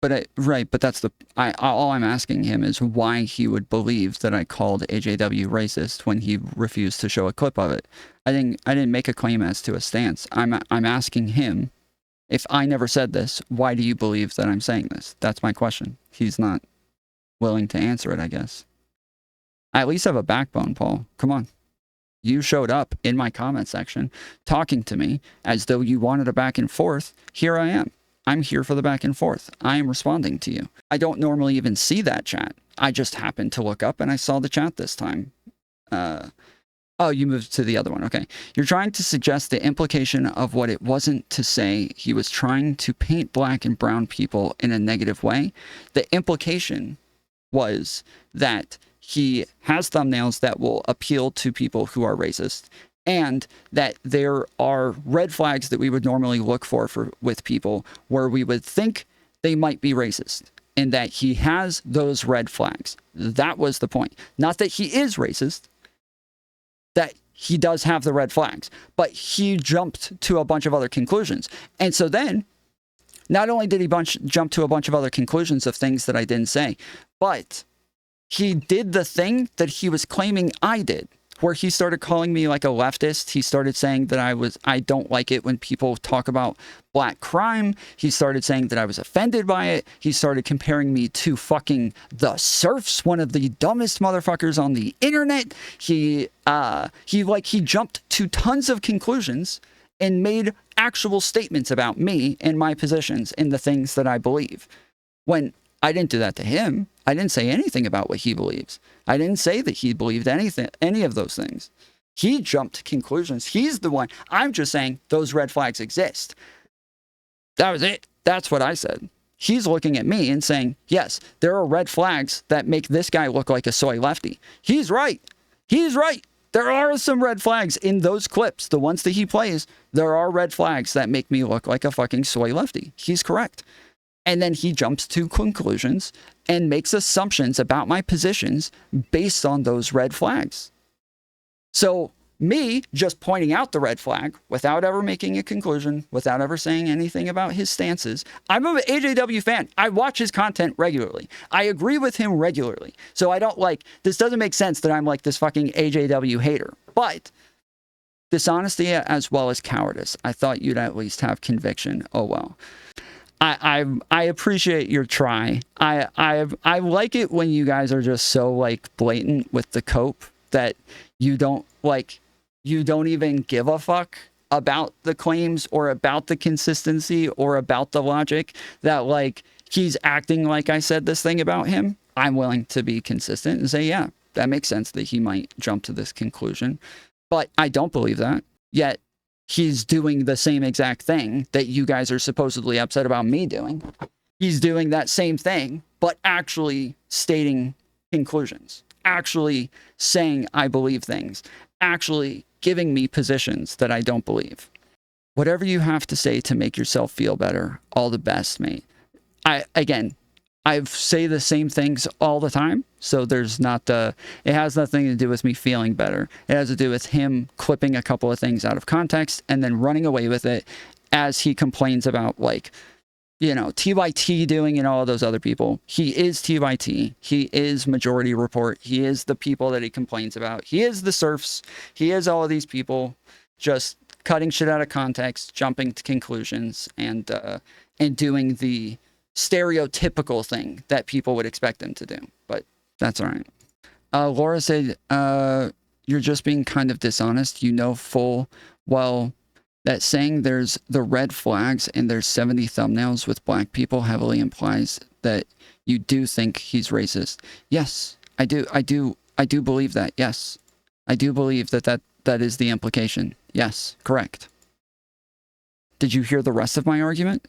But but that's all I'm asking him is why he would believe that I called AJW racist when he refused to show a clip of it. I didn't make a claim as to a stance. I'm asking him, if I never said this, why do you believe that I'm saying this? That's my question. He's not willing to answer it, I guess. I at least have a backbone, Paul. Come on. You showed up in my comment section talking to me as though you wanted a back and forth. Here I am. I'm here for the back and forth. I am responding to you. I don't normally even see that chat. I just happened to look up and I saw the chat this time. Oh, you moved to the other one. Okay. You're trying to suggest the implication of what it wasn't to say he was trying to paint black and brown people in a negative way. The implication was that he has thumbnails that will appeal to people who are racist, and that there are red flags that we would normally look for with people where we would think they might be racist, and that he has those red flags. That was the point. Not that he is racist, that he does have the red flags, but he jumped to a bunch of other conclusions. And so then, not only did he jump to a bunch of other conclusions of things that I didn't say, but he did the thing that he was claiming I did, where he started calling me like a leftist. He started saying that I don't like it when people talk about black crime. He started saying that I was offended by it. He started comparing me to fucking the Serfs, one of the dumbest motherfuckers on the internet. He jumped to tons of conclusions and made actual statements about me and my positions and the things that I believe. When I didn't do that to him. I didn't say anything about what he believes. I didn't say that he believed any of those things. He jumped to conclusions. He's the one. I'm just saying those red flags exist. That was it. That's what I said. He's looking at me and saying, yes, there are red flags that make this guy look like a soy lefty. He's right. He's right. There are some red flags in those clips, the ones that he plays. There are red flags that make me look like a fucking soy lefty. He's correct. And then he jumps to conclusions and makes assumptions about my positions based on those red flags. So me just pointing out the red flag without ever making a conclusion, without ever saying anything about his stances. I'm an AJW fan. I watch his content regularly. I agree with him regularly. So I don't this doesn't make sense that I'm like this fucking AJW hater. But dishonesty as well as cowardice. I thought you'd at least have conviction. Oh well. I appreciate your try. I like it when you guys are just so like blatant with the cope that you don't even give a fuck about the claims or about the consistency or about the logic, that like he's acting like I said this thing about him. I'm willing to be consistent and say, yeah, that makes sense that he might jump to this conclusion, but I don't believe that. Yet he's doing the same exact thing that you guys are supposedly upset about me doing. He's doing that same thing, but actually stating conclusions, actually saying I believe things, actually giving me positions that I don't believe. Whatever you have to say to make yourself feel better, all the best, mate. I say the same things all the time, so it has nothing to do with me feeling better. It has to do with him clipping a couple of things out of context and then running away with it as he complains about, like, you know, TYT doing and all of those other people. He is TYT. He is Majority Report. He is the people that he complains about. He is the Serfs. He is all of these people just cutting shit out of context, jumping to conclusions, and doing the stereotypical thing that people would expect them to do. But that's all right. Laura said, you're just being kind of dishonest. You know full well that saying there's the red flags and there's 70 thumbnails with black people heavily implies that you do think he's racist. Yes, I do believe that. Yes, I do believe that is the implication. Yes, correct. Did you hear the rest of my argument?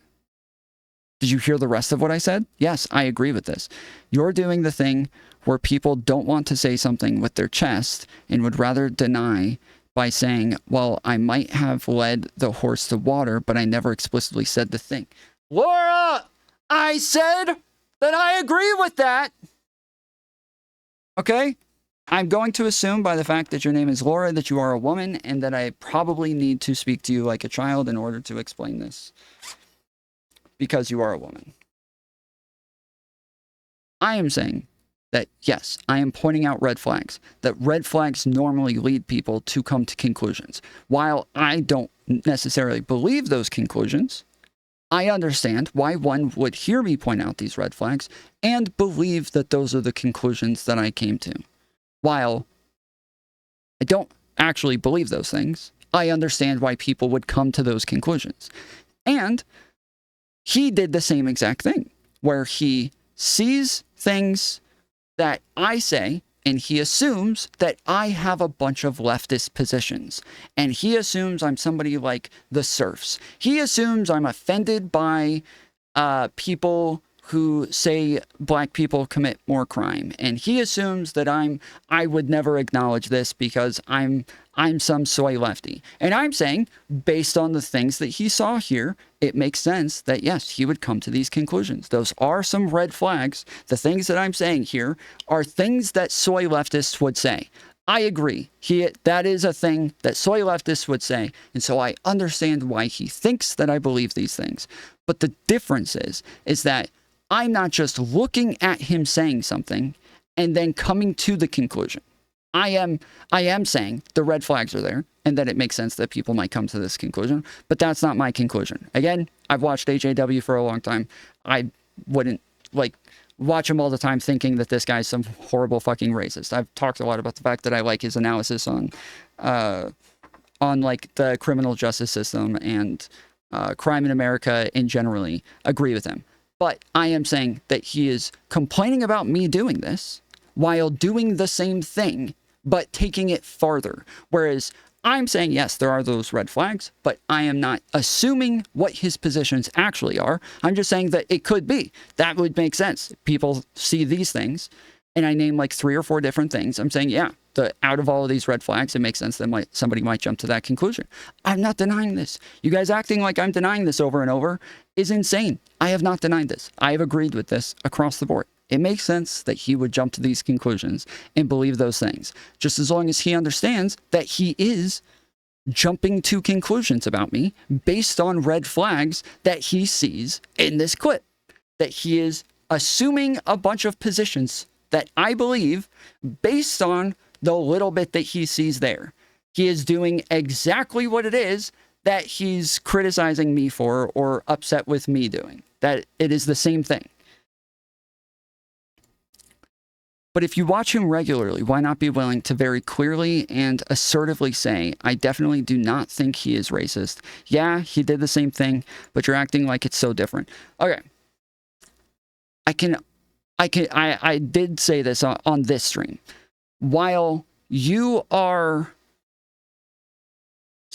Did you hear the rest of what I said? Yes, I agree with this. You're doing the thing where people don't want to say something with their chest and would rather deny by saying, well, I might have led the horse to water, but I never explicitly said the thing. Laura, I said that I agree with that. Okay? I'm going to assume by the fact that your name is Laura that you are a woman and that I probably need to speak to you like a child in order to explain this. Because you are a woman. I am saying that, yes, I am pointing out red flags, that red flags normally lead people to come to conclusions. While I don't necessarily believe those conclusions, I understand why one would hear me point out these red flags and believe that those are the conclusions that I came to. while I don't actually believe those things, I understand why people would come to those conclusions. And he did the same exact thing, where he sees things that I say, and he assumes that I have a bunch of leftist positions. And he assumes I'm somebody like the Serfs. He assumes I'm offended by people who say black people commit more crime. And he assumes that I would never acknowledge this because I'm some soy lefty. And I'm saying, based on the things that he saw here, it makes sense that yes, he would come to these conclusions. Those are some red flags. The things that I'm saying here are things that soy leftists would say. I agree. That is a thing that soy leftists would say. And so I understand why he thinks that I believe these things. But the difference is that I'm not just looking at him saying something and then coming to the conclusion. I am saying the red flags are there and that it makes sense that people might come to this conclusion, but that's not my conclusion. Again, I've watched AJW for a long time. I wouldn't watch him all the time thinking that this guy's some horrible fucking racist. I've talked a lot about the fact that I like his analysis on like the criminal justice system and crime in America and generally agree with him. But I am saying that he is complaining about me doing this while doing the same thing, but taking it farther. Whereas I'm saying, yes, there are those red flags, but I am not assuming what his positions actually are. I'm just saying that it could be. That would make sense. People see these things, and I name like 3 or 4 different things. I'm saying, yeah, out of all of these red flags, it makes sense that somebody might jump to that conclusion. I'm not denying this. You guys acting like I'm denying this over and over is insane. I have not denied this. I have agreed with this across the board. It makes sense that he would jump to these conclusions and believe those things, just as long as he understands that he is jumping to conclusions about me based on red flags that he sees in this clip, that he is assuming a bunch of positions that I believe based on the little bit that he sees there. He is doing exactly what it is that he's criticizing me for or upset with me doing. That it is the same thing. But if you watch him regularly, why not be willing to very clearly and assertively say, I definitely do not think he is racist. Yeah, he did the same thing, but you're acting like it's so different. Okay. I did say this on this stream. While you're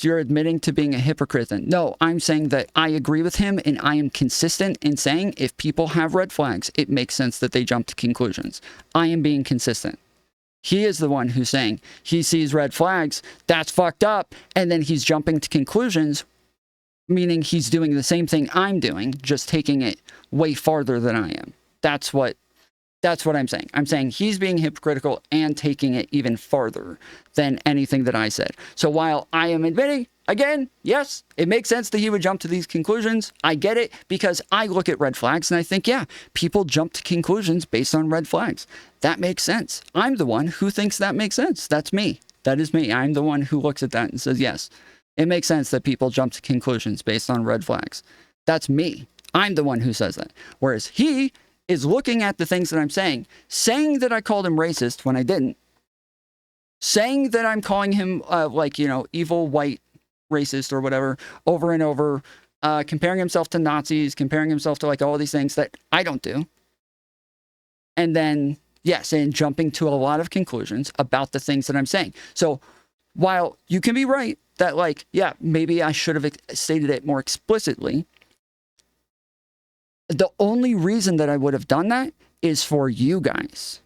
admitting to being a hypocrite, then no, I'm saying that I agree with him and I am consistent in saying if people have red flags, it makes sense that they jump to conclusions. I am being consistent. He is the one who's saying he sees red flags, that's fucked up, and then he's jumping to conclusions, meaning he's doing the same thing I'm doing, just taking it way farther than I am. That's what I'm saying. I'm saying he's being hypocritical and taking it even farther than anything that I said. So while I am admitting, again, yes, it makes sense that he would jump to these conclusions. I get it because I look at red flags and I think, yeah, people jump to conclusions based on red flags. That makes sense. I'm the one who thinks that makes sense. That's me. That is me. I'm the one who looks at that and says, yes, it makes sense that people jump to conclusions based on red flags. That's me. I'm the one who says that. Whereas he is looking at the things that I'm saying that I called him racist when I didn't, saying that I'm calling him evil white racist or whatever over and over, comparing himself to Nazis, comparing himself to all these things that I don't do. And then, yes, and jumping to a lot of conclusions about the things that I'm saying. So while you can be right that maybe I should have stated it more explicitly, the only reason that I would have done that is for you guys.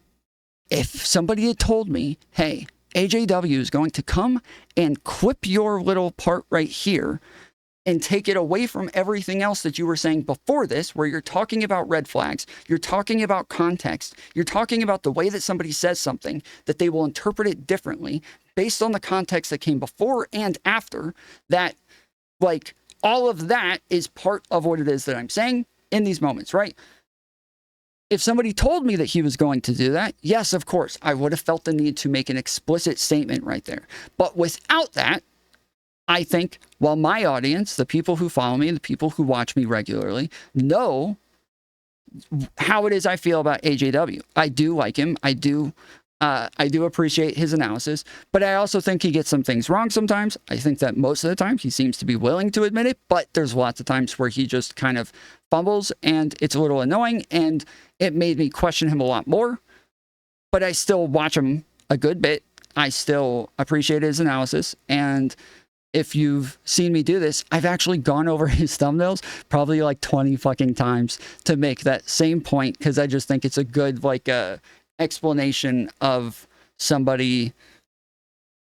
If somebody had told me, hey, AJW is going to come and clip your little part right here and take it away from everything else that you were saying before this, where you're talking about red flags, you're talking about context, you're talking about the way that somebody says something, that they will interpret it differently based on the context that came before and after, that all of that is part of what it is that I'm saying in these moments, right? If somebody told me that he was going to do that, yes, of course, I would have felt the need to make an explicit statement right there. But without that, I think while my audience, the people who follow me, the people who watch me regularly, know how it is I feel about AJW. I do like him. I do I do appreciate his analysis, but I also think he gets some things wrong sometimes. I think that most of the time he seems to be willing to admit it, but there's lots of times where he just kind of fumbles and it's a little annoying, and it made me question him a lot more. But I still watch him a good bit. I still appreciate his analysis, and if you've seen me do this, I've actually gone over his thumbnails probably like 20 fucking times to make that same point, because I just think it's a good explanation of somebody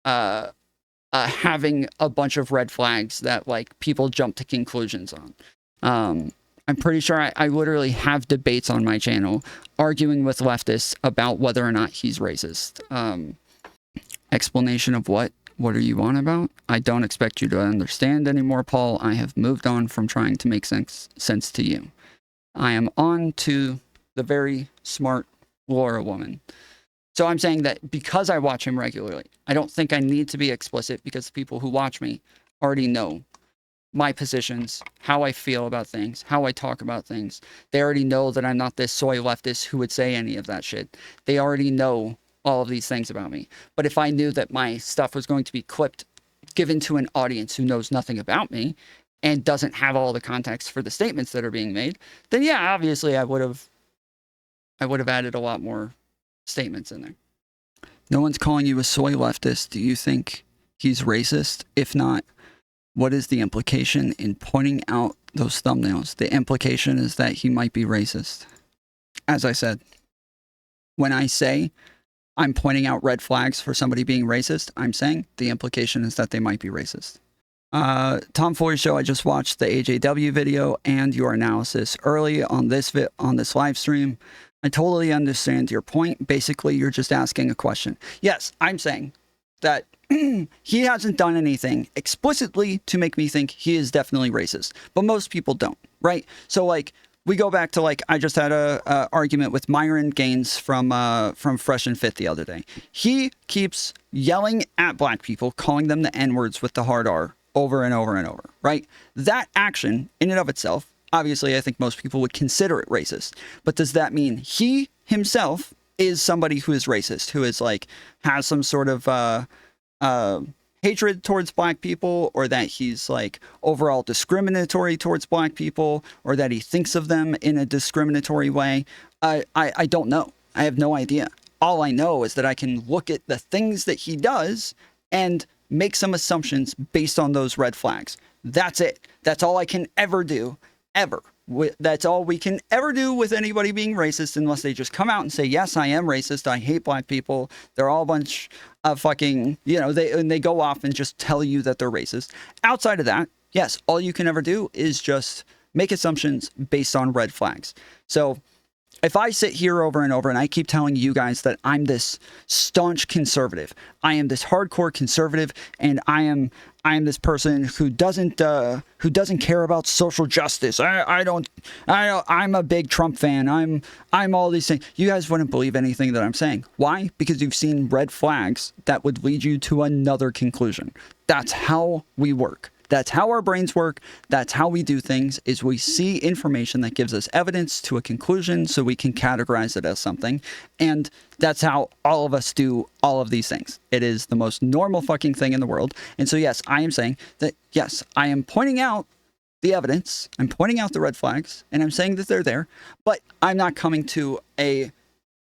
having a bunch of red flags that like people jump to conclusions on. I'm pretty sure I literally have debates on my channel arguing with leftists about whether or not he's racist. Explanation of what? What are you on about? I don't expect you to understand anymore, Paul. I have moved on from trying to make sense to you. I am on to the very smart Laura woman. So I'm saying that because I watch him regularly, I don't think I need to be explicit, because the people who watch me already know my positions, how I feel about things, how I talk about things. They already know that I'm not this soy leftist who would say any of that shit. They already know all of these things about me. But if I knew that my stuff was going to be clipped, given to an audience who knows nothing about me and doesn't have all the context for the statements that are being made, then yeah, obviously I would have added a lot more statements in there. No one's calling you a soy leftist. Do you think he's racist? If not, what is the implication in pointing out those thumbnails? The implication is that he might be racist. As I said, when I say I'm pointing out red flags for somebody being racist, I'm saying the implication is that they might be racist. Tomfoolery Show, I just watched the AJW video and your analysis early on this live stream. I totally understand your point. Basically, you're just asking a question. Yes, I'm saying that he hasn't done anything explicitly to make me think he is definitely racist, but most people don't, right? So like, we go back to like, I just had a argument with Myron Gaines from Fresh and Fit the other day. He keeps yelling at black people, calling them the N-words with the hard R over and over and over, right? That action in and of itself, obviously, I think most people would consider it racist. But does that mean he himself is somebody who is racist, who is like, has some sort of hatred towards black people, or that he's like overall discriminatory towards black people, or that he thinks of them in a discriminatory way? I don't know. I have no idea. All I know is that I can look at the things that he does and make some assumptions based on those red flags. That's it. That's all I can ever do. Ever. That's all we can ever do with anybody being racist, unless they just come out and say, yes, I am racist. I hate black people. They're all a bunch of fucking, they go off and just tell you that they're racist. Outside of that, yes, all you can ever do is just make assumptions based on red flags. So if I sit here over and over and I keep telling you guys that I'm this staunch conservative, I am this hardcore conservative, and I am this person who doesn't care about social justice. I'm a big Trump fan. I'm all these things. You guys wouldn't believe anything that I'm saying. Why? Because you've seen red flags that would lead you to another conclusion. That's how we work. That's how our brains work. That's how we do things, is we see information that gives us evidence to a conclusion so we can categorize it as something. And that's how all of us do all of these things. It is the most normal fucking thing in the world. And so, yes, I am saying that, yes, I am pointing out the evidence. I'm pointing out the red flags, and I'm saying that they're there, but I'm not coming to a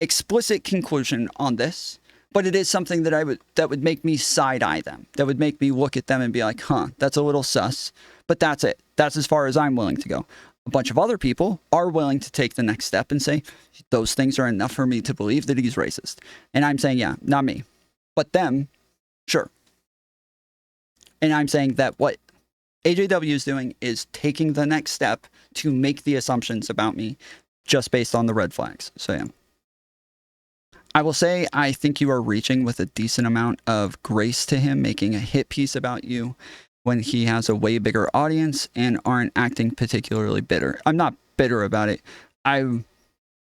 explicit conclusion on this. But it is something that would make me side-eye them. That would make me look at them and be like, huh, that's a little sus. But that's it. That's as far as I'm willing to go. A bunch of other people are willing to take the next step and say, those things are enough for me to believe that he's racist. And I'm saying, yeah, not me. But them, sure. And I'm saying that what AJW is doing is taking the next step to make the assumptions about me just based on the red flags. So, yeah. I will say, I think you are reaching with a decent amount of grace to him, making a hit piece about you when he has a way bigger audience and aren't acting particularly bitter. I'm not bitter about it. I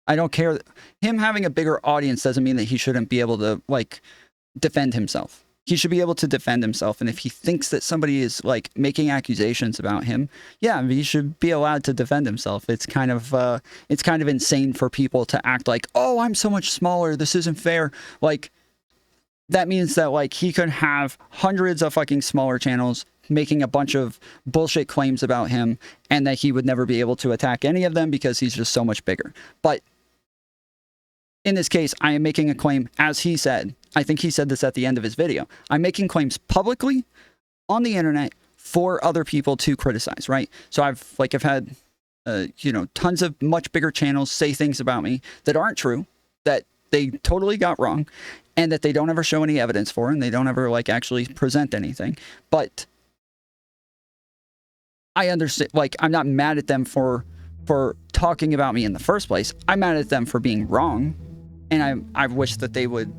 don't care. Him having a bigger audience doesn't mean that he shouldn't be able to, like, defend himself. he should be able to defend himself. And if he thinks that somebody is like making accusations about him, yeah, he should be allowed to defend himself. It's kind of insane for people to act like, oh, I'm so much smaller, this isn't fair. Like, that means that like he could have hundreds of fucking smaller channels making a bunch of bullshit claims about him, and that he would never be able to attack any of them because he's just so much bigger. But in this case, I am making a claim, as he said. I think he said this at the end of his video. I'm making claims publicly on the internet for other people to criticize, right? So I've had, you know, tons of much bigger channels say things about me that aren't true, that they totally got wrong, and that they don't ever show any evidence for, and they don't ever like actually present anything. But I understand, like, I'm not mad at them for talking about me in the first place. I'm mad at them for being wrong. And I wish that they would,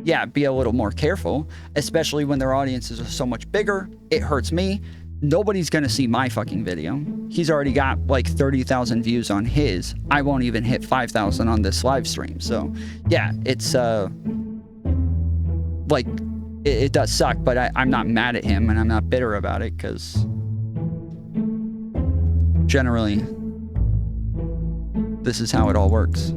yeah, be a little more careful, especially when their audiences are so much bigger. It hurts me. Nobody's going to see my fucking video. He's already got like 30,000 views on his. I won't even hit 5,000 on this live stream. So yeah, it's like, it does suck, but I'm not mad at him, and I'm not bitter about it, because generally this is how it all works.